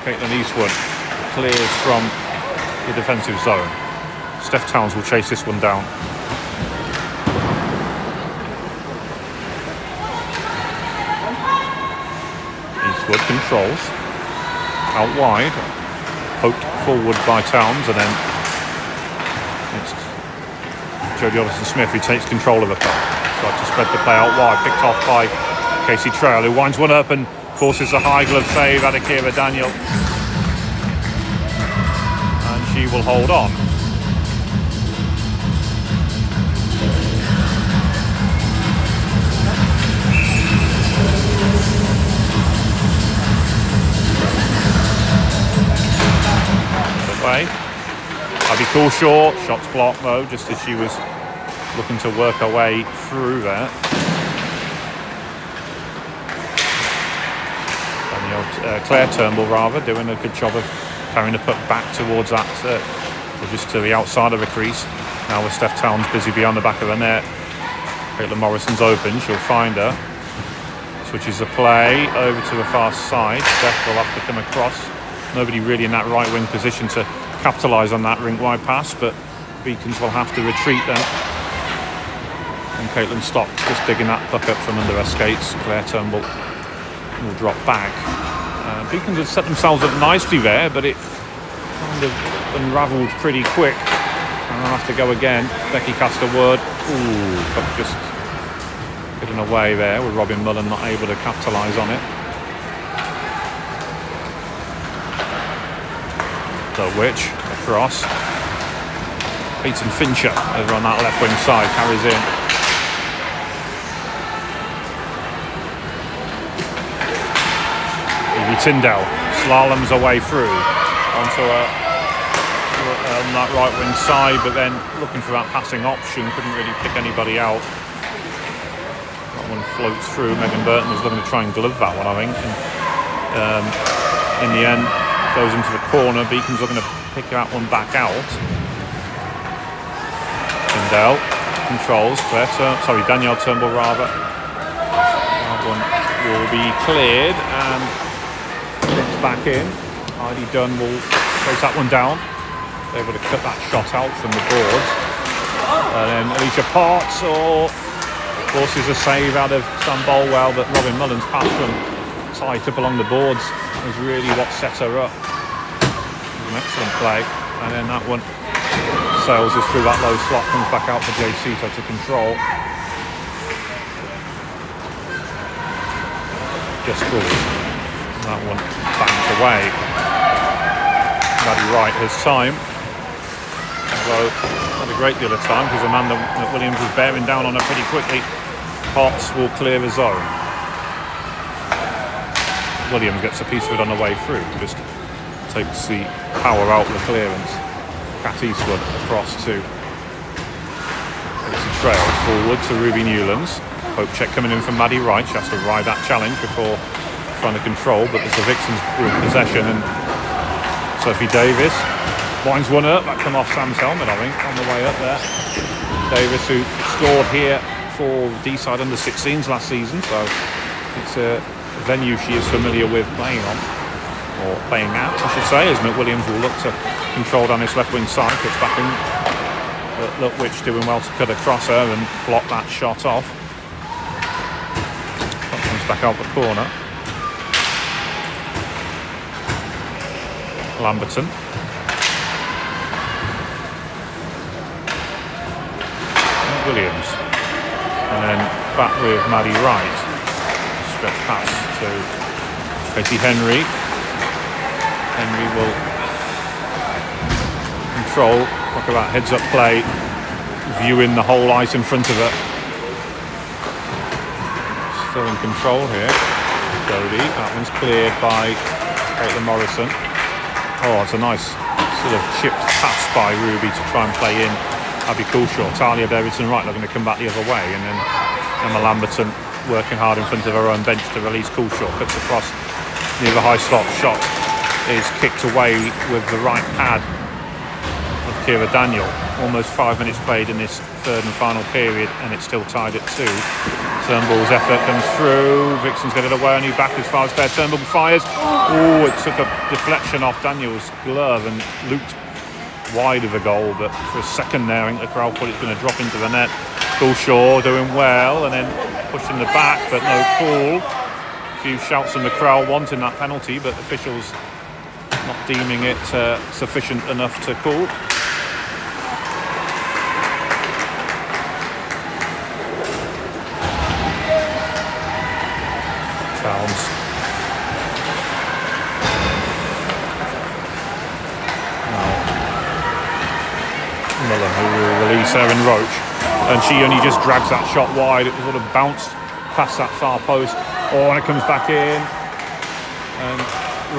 Caitlin Eastwood clears from the defensive zone. Steph Towns will chase this one down. Eastwood controls. Out wide. Poked forward by Towns, and then it's Jodie Alderson-Smith who takes control of the puck. Tried to spread the play out wide. Picked off by Casey Trail, who winds one up and forces a high glove save out of Kira Daniel. And she will hold on. Away. Abby Coolshaw, shots blocked though, just as she was looking to work her way through there. Claire Turnbull rather doing a good job of carrying the puck back towards that, just to the outside of the crease. Now with Steph Towns busy beyond the back of the net. Caitlin Morrison's open, she'll find her. Switches the play over to the far side. Steph will have to come across. Nobody really in that right wing position to capitalise on that rink wide pass, but Beacons will have to retreat then. And Caitlin Stocks just digging that puck up from under her skates. Claire Turnbull will drop back. Beacons had set themselves up nicely there, but it kind of unravelled pretty quick. And I'll have to go again. Becky Castor-Wood. Ooh, puck just hidden away there with Robin Mullen not able to capitalise on it. The Witch across. Peyton Fincher over on that left wing side carries in. Tyndale slaloms her way through onto on that right wing side, but then looking for that passing option, couldn't really pick anybody out. That one floats through. Megan Burton was looking to try and glove that one, I think. And, in the end, goes into the corner. Beacon's looking to pick that one back out. Tyndale controls. Danielle Turnbull rather. That one will be cleared and back in. Heidi Dunn will chase that one down. Able to cut that shot out from the boards. And then Alicia Potts forces a save out of Sam Bolwell, but Robin Mullen's pass from tight up along the boards was really what set her up. An excellent play. And then that one sails us through that low slot, comes back out for JC to control. Just good. That one banked away. Maddie Wright has time. Although not a great deal of time because Amanda Williams was bearing down on her pretty quickly. Potts will clear the zone. Williams gets a piece of it on the way through. Just takes the power out of the clearance. Kat Eastwood across to Trail forward to Ruby Newlands. Hope check coming in from Maddie Wright. She has to ride that challenge before trying to control, but it's the Vixens in possession, and Sophie Davis winds one up. That come off Sam's helmet, I think, on the way up there. Davis, who scored here for D-side under 16s last season, so it's a venue she is familiar with playing on, or playing at, I should say, as McWilliams will look to control down his left wing side. Cuts back in, but Lutwich doing well to cut across her and block that shot off. That comes back out the corner. Lamberton. And Williams. And then back with Maddie Wright. Stretch pass to Katie Henry. Henry will control. Look at that heads up play. Viewing the whole ice in front of her. Still in control here. Jody, that one's cleared by Caitlin Morrison. Oh, it's a nice sort of chipped pass by Ruby to try and play in Abby Coulshaw. Talia Davidson Wright looking to come back the other way, and then Emma Lamberton working hard in front of her own bench to release Coulshaw. Cuts across near the high slot. Shot is kicked away with the right pad of Kira Daniel. Almost 5 minutes played in this third and final period, and it's still tied at 2. Turnbull's effort comes through. Vixen's got it away on her back as far as Claire Turnbull fires. Oh, it took a deflection off Daniel's glove and looped wide of the goal, but for a second there, I think the crowd thought it's going to drop into the net. Coulshaw doing well, and then pushing the back, but no call. A few shouts from the crowd wanting that penalty, but officials not deeming it sufficient enough to call. Towns. Mullen, who will release Erin Roach, and she only just drags that shot wide. It sort of bounced past that far post. Oh, and it comes back in, and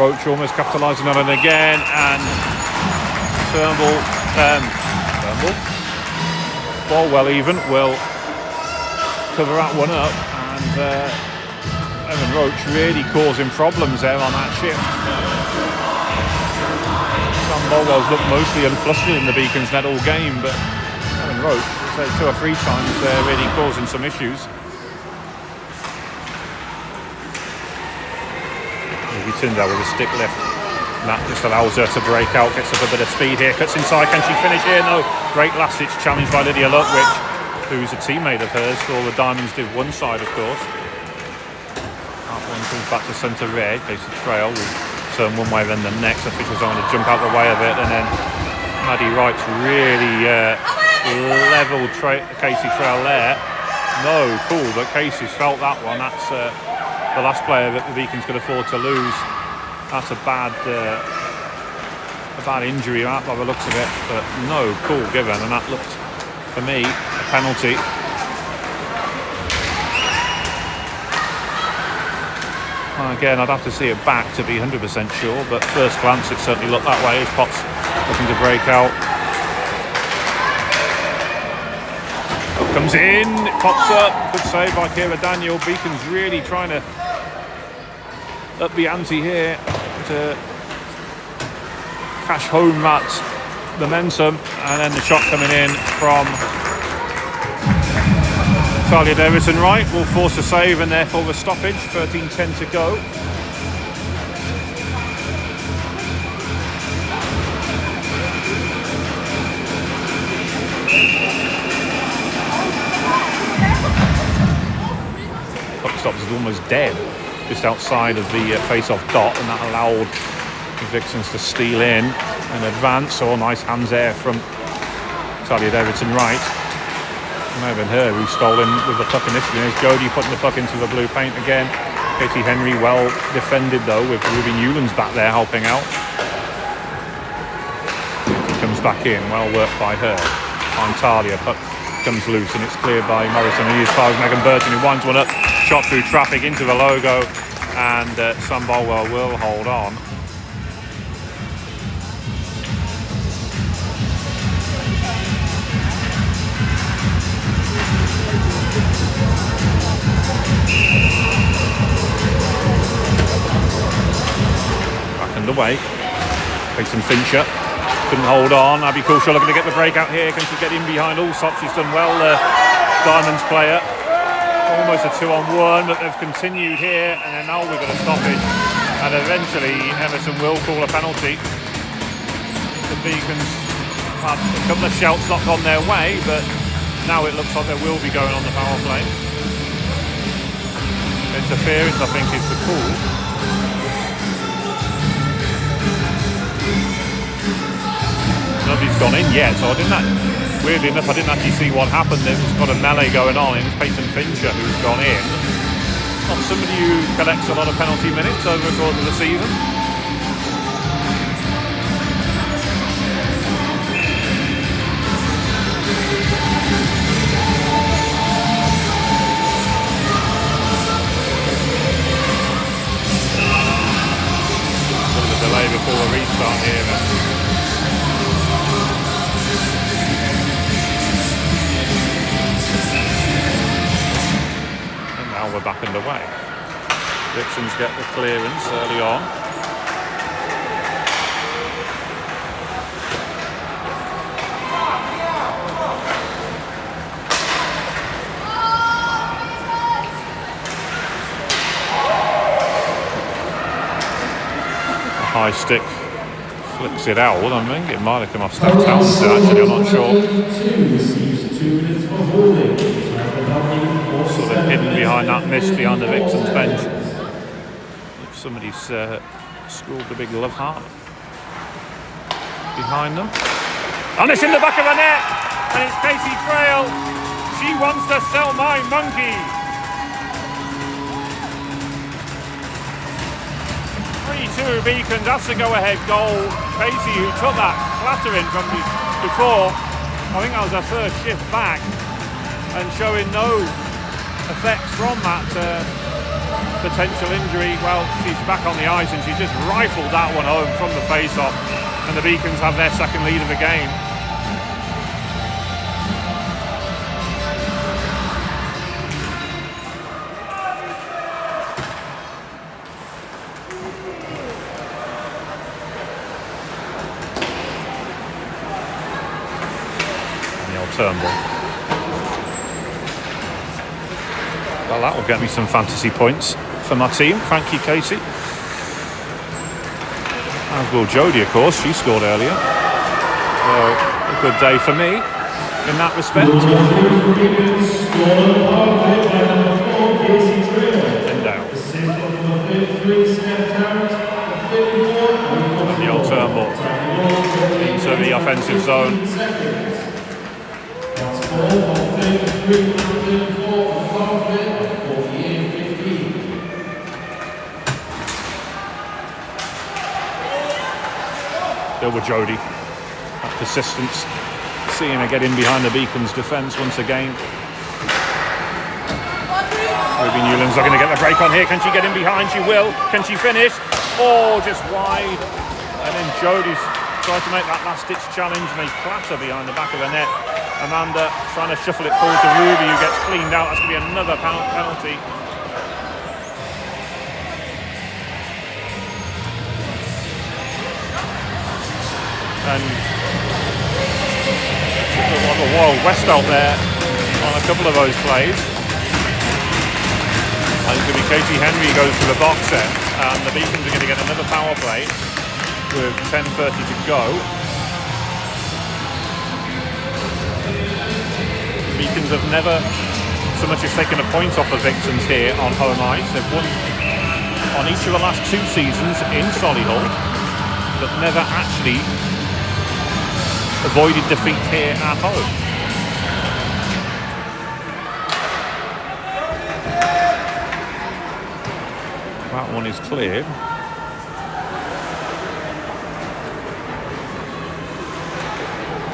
Roach almost capitalising on it again, and Turnbull, well even, will cover that one up, and Erin Roach really causing problems there on that shift. Sam Bolwell's looked mostly unflustered in the Beacons net all game, but Erin Roach, say 2 or 3 times, they're really causing some issues. Ruby Tyndale with a stick lift. And that just allows her to break out, gets up a bit of speed here, cuts inside. Can she finish here? No. Great last ditch challenge by Lydia Lutwich, who's a teammate of hers for all the Diamonds Div 1 side, of course. That one comes back to centre red. Casey Trail will turn one way, then the next. Officials are going to jump out the way of it, and then Maddie Wright's really levelled Casey Trail there. No, cool, but Casey's felt that one. That's the last player that the Beacons could afford to lose. That's a bad injury by the looks of it, but no call given, and that looked, for me, a penalty. Again, I'd have to see it back to be 100% sure, but first glance it certainly looked that way as Potts looking to break out. Comes in, it pops up, good save by Kira Daniel. Beacon's really trying to up the ante here to cash home that momentum, and then the shot coming in from Talia Davidson Wright will force a save and therefore the stoppage. 13:10 to go. Puck stops is almost dead just outside of the face-off dot, and that allowed the Vixens to steal in and advance. Oh, nice hands there from Talia Davidson Wright. It may have been her who stole in with the puck initially. There's Jodie putting the puck into the blue paint again. Katie Henry well defended though, with Ruby Newlands back there helping out. It comes back in, well worked by her. On Talia, puck comes loose and it's cleared by Morrison, and as far as Megan Burton, who winds one up, shot through traffic into the logo, and Sam Bolwell will hold on. Away. Peyton Fincher couldn't hold on. Abby Coulshaw looking to get the break out here. Can she get in behind Allsop? She's done well, the Diamonds player. Almost a 2-on-1, but they've continued here, and then now we've got a stoppage, and eventually Emerson will call a penalty. The Beacons had a couple of shouts not gone their way, but now it looks like they will be going on the power play. Interference, I think, is the call. Nobody's gone in yet, so weirdly enough, I didn't actually see what happened. There's got a melee going on, and it's Peyton Fincher who's gone in. Not somebody who collects a lot of penalty minutes over the course of the season. we're back underway. Vixens get the clearance early on. The high stick flicks it out. I think it might have come off Steph Towns actually, I'm not sure. Sort of hidden behind that mist behind the Vixens bench. Somebody's scrawled a big love heart behind them. And it's in the back of the net! And it's Casey Trail. She wants to sell my monkey. 3-2 Beacons, that's the go-ahead goal. Casey, who took that clattering from before, I think that was her first shift back, and showing no effects from that potential injury. Well, she's back on the ice and she just rifled that one home from the face-off, and the Beacons have their second lead of the game. Turnbull. Well, that will get me some fantasy points for my team. Thank you, Casey. As will Jodie, of course. She scored earlier. So, a good day for me in that respect. And down. And the old Turnbull into the offensive zone. Still with Jodie. That persistence. Seeing her get in behind the Beacons' defence once again. Ruby Newland's not going to get the break on here. Can she get in behind? She will. Can she finish? Oh, just wide. And then Jodie's tried to make that last-ditch challenge and they clatter behind the back of the net. Amanda trying to shuffle it forward to Ruby, who gets cleaned out. That's going to be another penalty. And like a Wild West out there on a couple of those plays. I think it's going to be Katie Henry goes to the box set, and the Beacons are going to get another power play with 10:30 to go. Beacons have never so much as taken a point off the Vixens here on home ice. They've won on each of the last two seasons in Solihull, but never actually avoided defeat here at home. That one is cleared.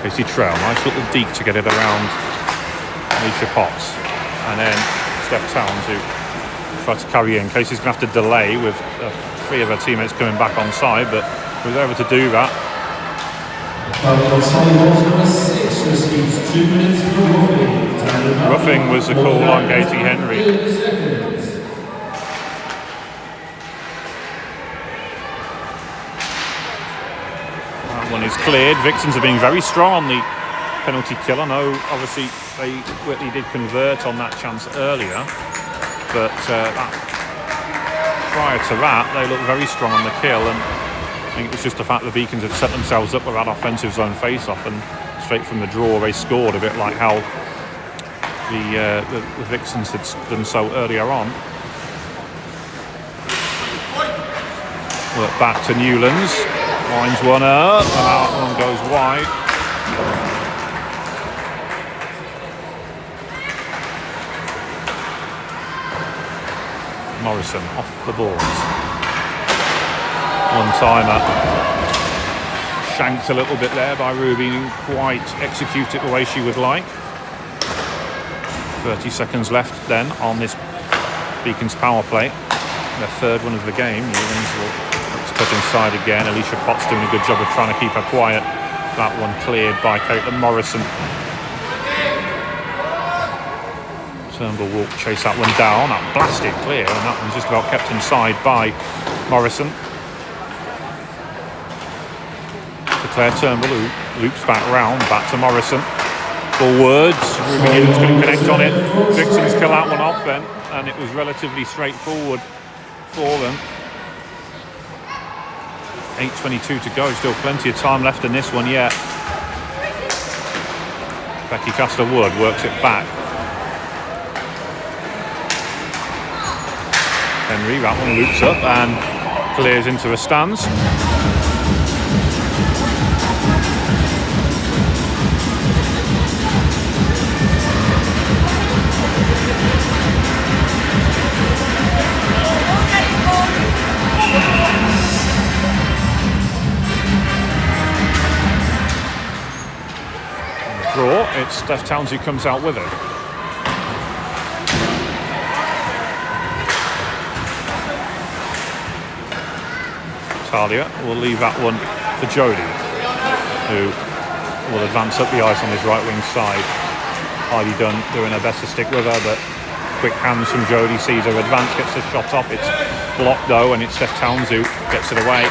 Casey Trail, nice little deke to get it around Alicia Potts, and then Steph Towns, who tried to carry in. Casey's going to have to delay with three of her teammates coming back on side, but we were able to do that. Roughing was the call on Katie Henry. That one is cleared. Vixens are being very strong on the penalty kill. I know obviously Whitley did convert on that chance earlier, but prior to that they looked very strong on the kill, and I think it was just the fact the Beacons had set themselves up with that offensive zone face-off, and straight from the draw they scored, a bit like how the Vixens had done so earlier on. Work back to Newlands, winds one up, and that one goes wide. Morrison off the boards. One-timer. Shanked a little bit there by Ruby, didn't quite execute it the way she would like. 30 seconds left then on this Beacons power play. Their third one of the game. Newlands will cut inside again. Alicia Potts doing a good job of trying to keep her quiet. That one cleared by Caitlin Morrison. Turnbull will chase that one down. That blasted clear, and that one's just about kept inside by Morrison. To Claire Turnbull, who loops back round, back to Morrison. Forwards, Ruby Giddens couldn't connect on it. Vixens kill that one off then, and it was relatively straightforward for them. 8:22 to go, still plenty of time left in this one yet. Becky Castor-Wood works it back. Henry, that one loops up and clears into the stands. Draw, it's Steph Towns who comes out with it. Talia will leave that one for Jodie, who will advance up the ice on his right wing side. Heidi Dunn doing her best to stick with her, but quick hands from Jodie, sees her advance, gets the shot off. It's blocked though, and it's Steph Towns who gets it away.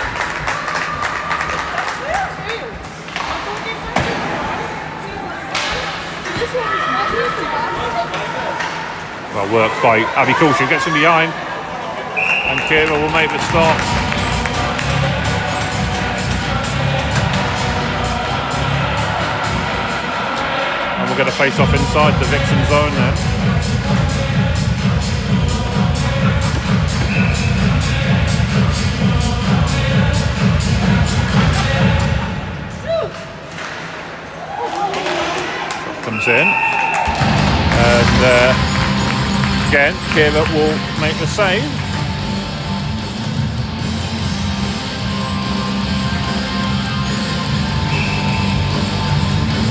Well worked by Abby Coulter, gets him behind, and Kira will make the stop. And we'll get a face off inside the Vixen zone then. Comes in, and again Kira will make the save.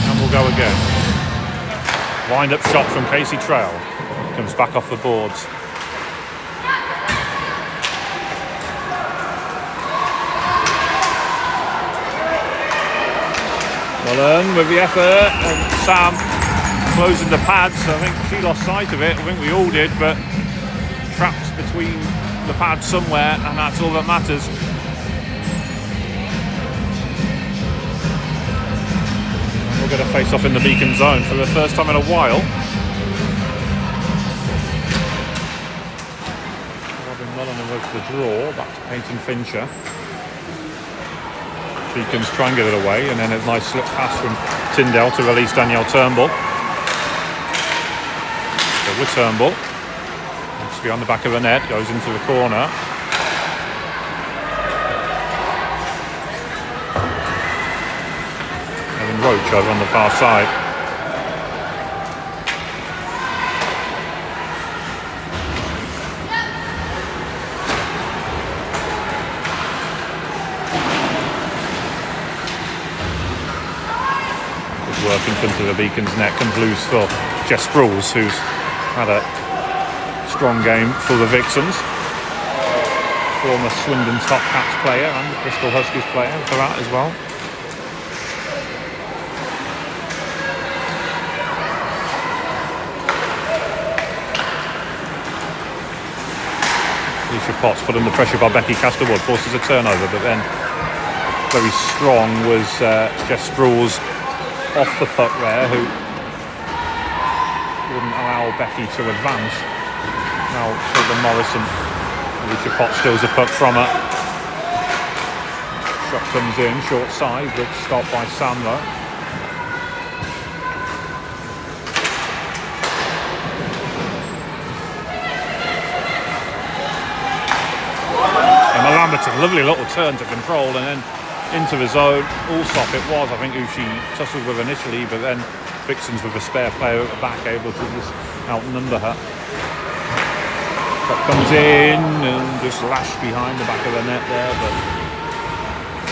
And we'll go again. Wind up shot from Casey Trail, comes back off the boards. Mullen with the effort, and Sam closing the pads. I think she lost sight of it, I think we all did, but trapped between the pads somewhere, and that's all that matters. And we'll get a face off in the Beacon zone for the first time in a while. Robin Mullen goes for the draw, back to Peyton Fincher. Beacons try and get it away, and then a nice slip pass from Tyndale to release Danielle Turnbull. So with Turnbull, it's behind the back of the net, goes into the corner. Evan Roach over on the far side. Work in front of the Beacon's net, comes loose for Jess Sprules, who's had a strong game for the Vixens. Former Swindon Top Cats player and the Bristol Huskies player for that as well. Alicia Potts put under pressure by Becky Castor-Wood, forces a turnover, but then very strong was Jess Sprules off the puck there, who wouldn't allow Becky to advance. Now Caitlin Morrison, Alicia Potts steals the puck from her. Shot comes in, short side, but stopped by Sandler. Emma Lamberton, lovely little turn to control, and then into the zone. Allsop it was, I think, who she tussled with initially, but then Vixens with a spare player at the back, able to just outnumber her. Shot comes in and just lashed behind the back of the net there, but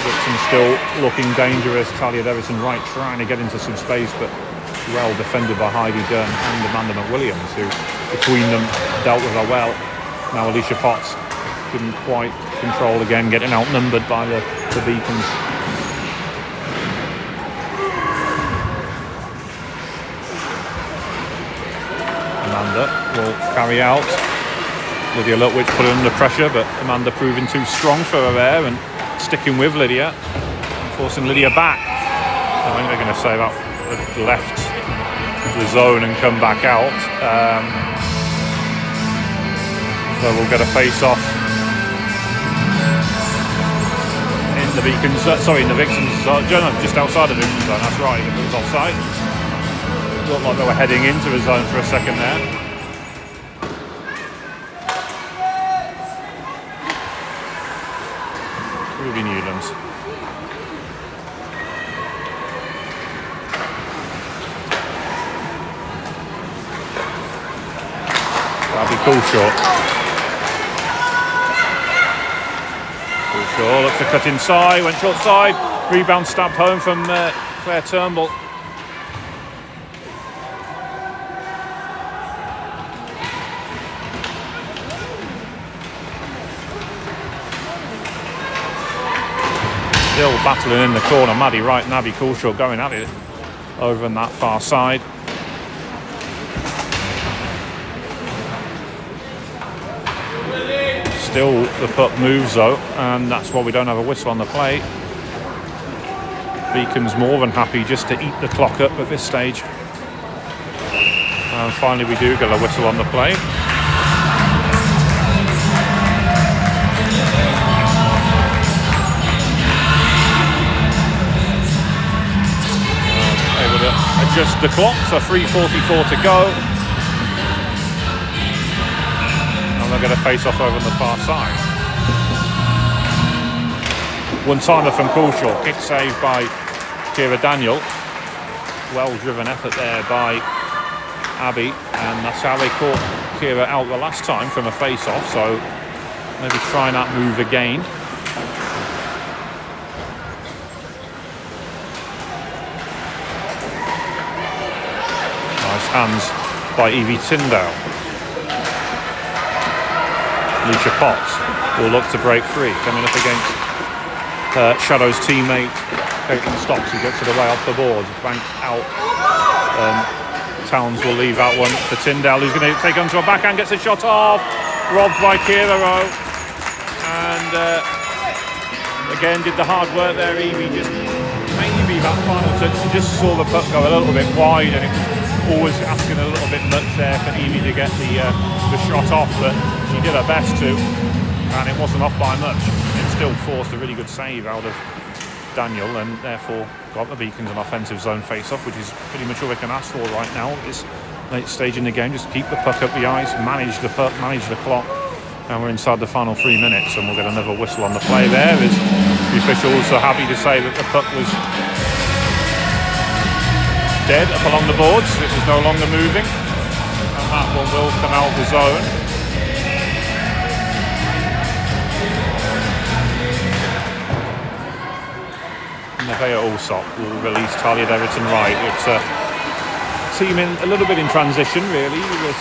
Vixens still looking dangerous. Talia Derrison Wright trying to get into some space, but well defended by Heidi Dunn and Amanda McWilliams, who between them dealt with her well. Now Alicia Potts couldn't quite control again, getting outnumbered by the Beacons. Amanda will carry out. Lydia Lutwich put her under pressure, but Amanda proving too strong for her there and sticking with Lydia, forcing Lydia back. I think they're going to say that left the zone and come back out. So we'll get a face-off in the Beacons, in the Vixens zone, just outside the Vixens zone, that's right, if it was offside. Looked like they were heading into the zone for a second there. Ruby Newlands. That'll be Coolshaw. Coolshaw looks to cut inside, went short side, rebound stabbed home from Claire Turnbull. Still battling in the corner, Maddie Wright and Abby Coolshaw going at it over on that far side. Still the puck moves though, and that's why we don't have a whistle on the play. Beacon's more than happy just to eat the clock up at this stage. And finally we do get a whistle on the play. Adjust the clock, so 3:44 to go. And they're going to face off over on the far side. One-timer from Coolshaw, kick saved by Kira Daniel. Well-driven effort there by Abby, and that's how they caught Kira out the last time from a face-off, so maybe trying that move again. Hands by Evie Tyndale. Lucia Potts will look to break free, coming up against Shadow's teammate Caitlin Stocks, who gets it away off the board, banked out. Towns will leave that one for Tyndale, who's going to take onto a backhand, gets a shot off, robbed by Kira Rowe, and again did the hard work there. Evie just maybe that final touch, she just saw the puck go a little bit wide, and it was always asking a little bit much there for Evie to get the shot off, but she did her best to, and it wasn't off by much. It still forced a really good save out of Daniel, and therefore got the Beacons an offensive zone face-off, which is pretty much all they can ask for right now at this late stage in the game. Just keep the puck up the ice, manage the puck, manage the clock, and we're inside the final 3 minutes, and we'll get another whistle on the play there. As the officials are happy to say that the puck was dead up along the boards, it was no longer moving, and that one will come out of the zone. Nevaeh Allsop will release Talia Everton Wright. It's a team in a little bit in transition really with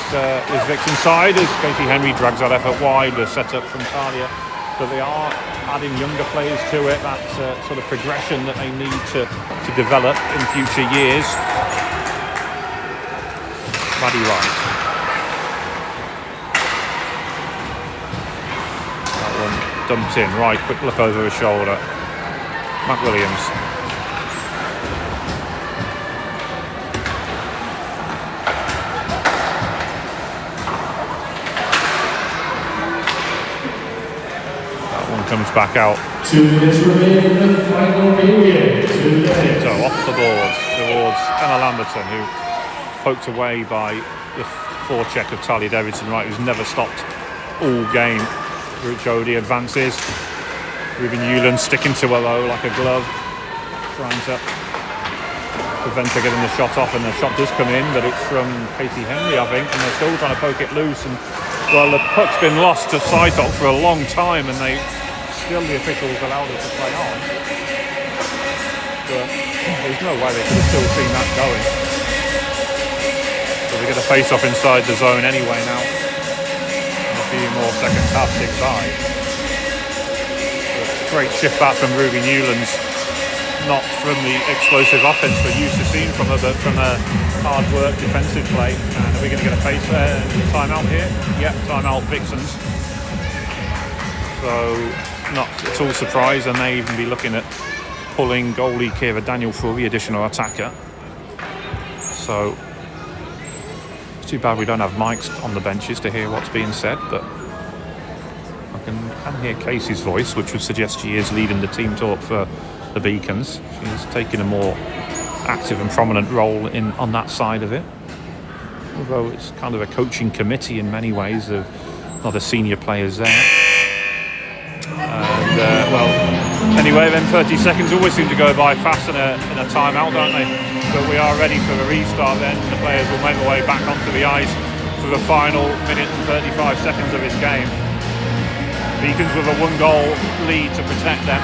Vixen side as Katie Henry drags that effort wide, the setup from Talia, but they are adding younger players to it, that sort of progression that they need to develop in future years. Maddie Wright. That one dumped in, right, quick look over his shoulder. Matt Williams. That one comes back out. 2 minutes remaining in the final period. So off the board towards Emma Lamberton, who poked away by the forecheck of Talia Davidson Wright, who's never stopped all game. Jodie advances. Ruby Newland sticking to her low like a glove, trying to prevent her getting the shot off, and the shot does come in, but it's from Katie Henry, I think, and they're still trying to poke it loose. And well, the puck's been lost to Sightok for a long time, and the officials allowed it to play on. But there's no way they could have still seen that going. So they get a face-off inside the zone anyway now. And a few more seconds have ticked by. Great shift back from Ruby Newlands. not from the explosive offense we're used to seeing from her, but from a hard work defensive play. And are we going to get a face timeout here? Yep, timeout Vixens. So not at all surprised, and they even be looking at pulling goalie Kira Daniel for the additional attacker. So it's too bad we don't have mics on the benches to hear what's being said, but I can hear Casey's voice, which would suggest she is leading the team talk for the Beacons. She's taking a more active and prominent role on that side of it, although it's kind of a coaching committee in many ways of other senior players there. And anyway, then 30 seconds always seem to go by fast in a timeout, don't they? But we are ready for the restart then. The players will make their way back onto the ice for the final minute and 35 seconds of this game. Beacons with a 1-goal lead to protect them.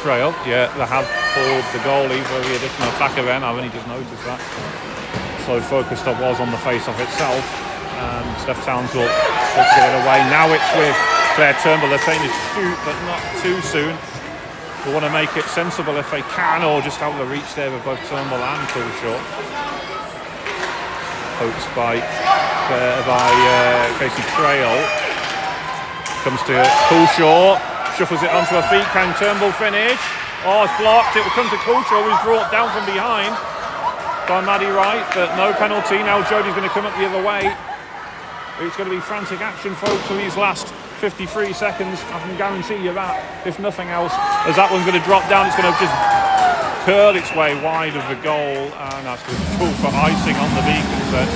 Trail, yeah, they have pulled the goalie for the additional attacker then. I've only just noticed that. So focused I was on the face-off itself. Steph Townsville wants to get it away. Now it's with Claire Turnbull. They're saying to shoot, but not too soon. They want to make it sensible if they can, or just out of the reach there with both Turnbull and Coolshaw. Poked by Casey Trail. Comes to Coolshaw. Shuffles it onto her feet. Can Turnbull finish? Oh, it's blocked. It will come to Coulter, who's brought down from behind by Maddie Wright, but no penalty. Now Jodie's going to come up the other way. It's going to be frantic action, folks, for these last 53 seconds. I can guarantee you that, if nothing else, as that one's going to drop down, it's going to just curl its way wide of the goal, and that's going to call for icing on the Beacons then.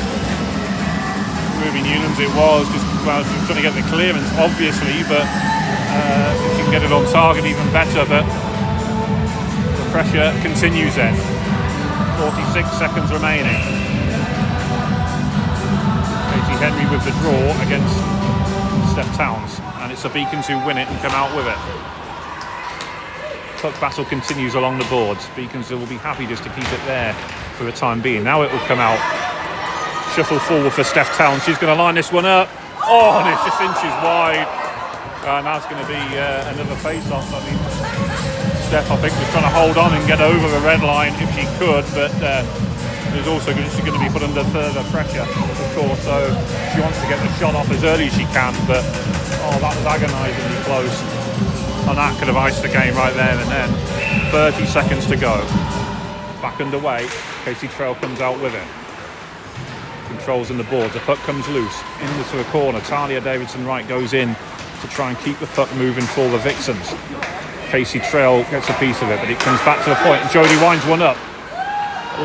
Ruby Newlands it was, just trying to get the clearance, obviously, but if you can get it on target, even better. But the pressure continues then. 46 seconds remaining. Katie Henry with the draw against Steph Towns, and it's the Beacons who win it and come out with it. Puck battle continues along the boards. Beacons will be happy just to keep it there for the time being. Now it will come out. Shuffle forward for Steph Towns. She's going to line this one up. Oh, and it's just inches wide. And that's going to be another face-off. I mean, Steph, I think, was trying to hold on and get over the red line if she could, but there's also going to be put under further pressure, of course. So she wants to get the shot off as early as she can, but that was agonisingly close. And that could have iced the game right there and then. 30 seconds to go. Back underway. Casey Trail comes out with it. Controls in the boards. The puck comes loose into the corner. Talia Davidson-Wright goes in to try and keep the puck moving for the Vixens. Casey Trail gets a piece of it, but it comes back to the point, and Jodie winds one up.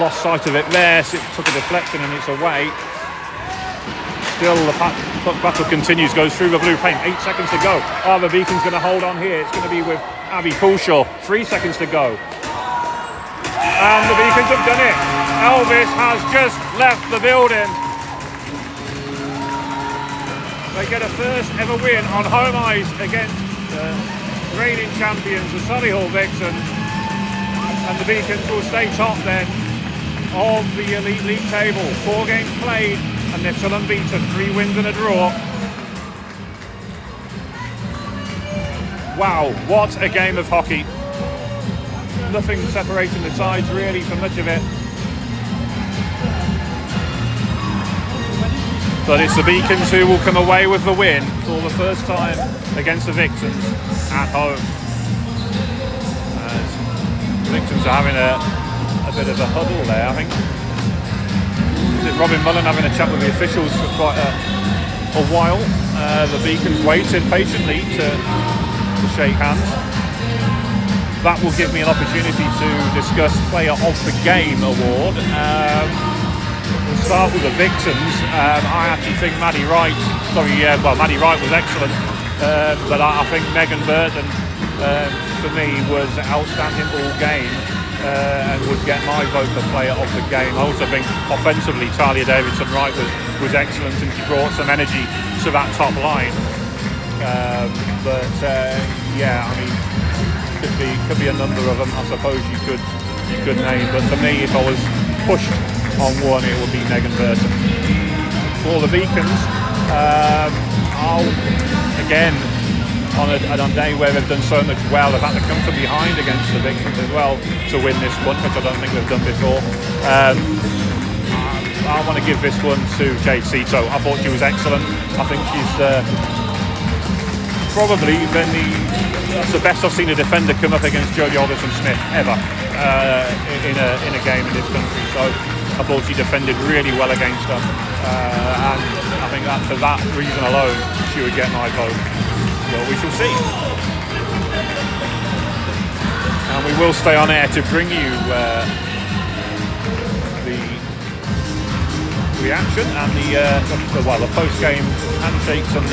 Lost sight of it there, so it took a deflection and it's away. Still the puck battle continues, goes through the blue paint. 8 seconds to go. The Beacon's going to hold on here. It's going to be with Abby Coulshaw. 3 seconds to go. And the Beacons have done it. Elvis has just left the building. They get a first ever win on home ice against the reigning champions, the Solihull Vixens. And the Beacons will stay top then of the Elite League table. 4 games played and they're still unbeaten. 3 wins and a draw. Wow, what a game of hockey. Nothing separating the sides really for much of it. But it's the Beacons who will come away with the win for the first time against the Vixens at home. The Vixens are having a bit of a huddle there, I think. Is it Robin Mullen having a chat with the officials for quite a while? The Beacons waited patiently to shake hands. That will give me an opportunity to discuss Player of the Game award. We'll start with the Vixens. I actually think Maddie Wright was excellent, but I think Megan Burton, for me, was outstanding all game and would get my vote for Player of the Game. I also think offensively Talia Davidson-Wright was excellent, and she brought some energy to that top line. Could be a number of them. I suppose you could you could name. But for me, if I was pushed on one, it would be Megan Burton. For the Beacons, I'll again on a day where they've done so much well, they've had to come from behind against the Beacons as well to win this one, which I don't think they've done before. I want to give this one to Jade Cito. I thought she was excellent. I think she's probably that's the best I've seen a defender come up against Jodie Alderson-Smith ever in a game in this country. So I thought she defended really well against her, and I think that for that reason alone she would get my vote. Well, we shall see. And we will stay on air to bring you the reaction and the post-game handshakes and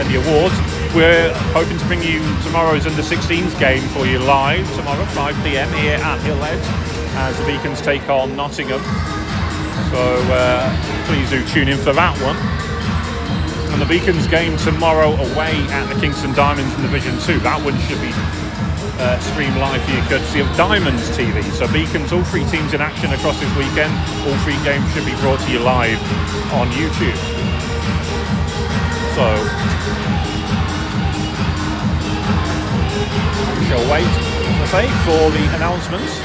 the awards. We're hoping to bring you tomorrow's Under-16s game for you live tomorrow, 5 p.m. here at Hillhead, as the Beacons take on Nottingham. So please do tune in for that one. And the Beacons game tomorrow away at the Kingston Diamonds in Division 2. That one should be streamed live for you courtesy of Diamonds TV. So Beacons, all three teams in action across this weekend. All three games should be brought to you live on YouTube. So we shall wait, as I say, for the announcements.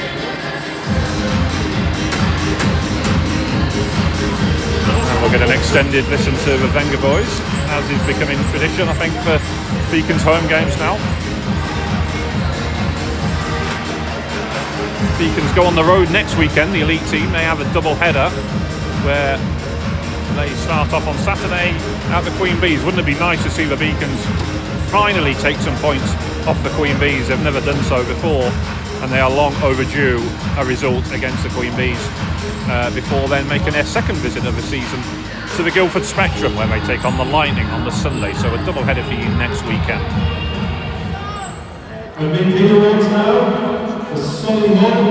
And we'll get an extended listen to the Wenger boys, as is becoming tradition, I think, for Beacons home games now. Beacons go on the road next weekend. The elite team, they have a double header where they start off on Saturday at the Queen Bees. Wouldn't it be nice to see the Beacons finally take some points off the Queen Bees? They've never done so before, and they are long overdue a result against the Queen Bees before then making their second visit of the season to the Guildford Spectrum, where they take on the Lightning on the Sunday. So a double header for you next weekend. The big awards now, the Solihull,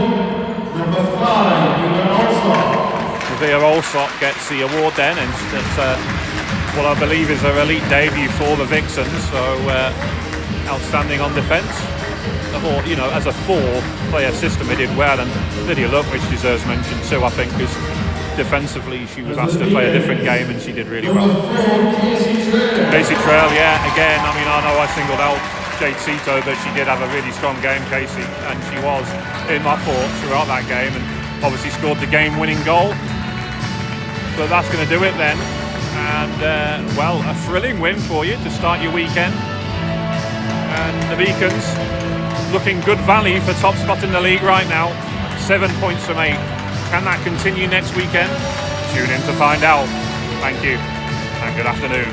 number 5, Via Allsop. Via Allsop gets the award then, and that's what I believe is her elite debut for the Vixens. So outstanding on defence. I thought, as a 4-player system, they did well, and Lydia Luck, which deserves mention too, I think, because defensively she was asked to play a different game and she did really well. Casey Trail, yeah, again, I know I singled out Jade Cito, but she did have a really strong game, Casey, and she was in my thoughts throughout that game, and obviously scored the game-winning goal. But that's going to do it then, and a thrilling win for you to start your weekend. And the Beacons looking good value for top spot in the league right now. 7 points from 8. Can that continue next weekend? Tune in to find out. Thank you and good afternoon.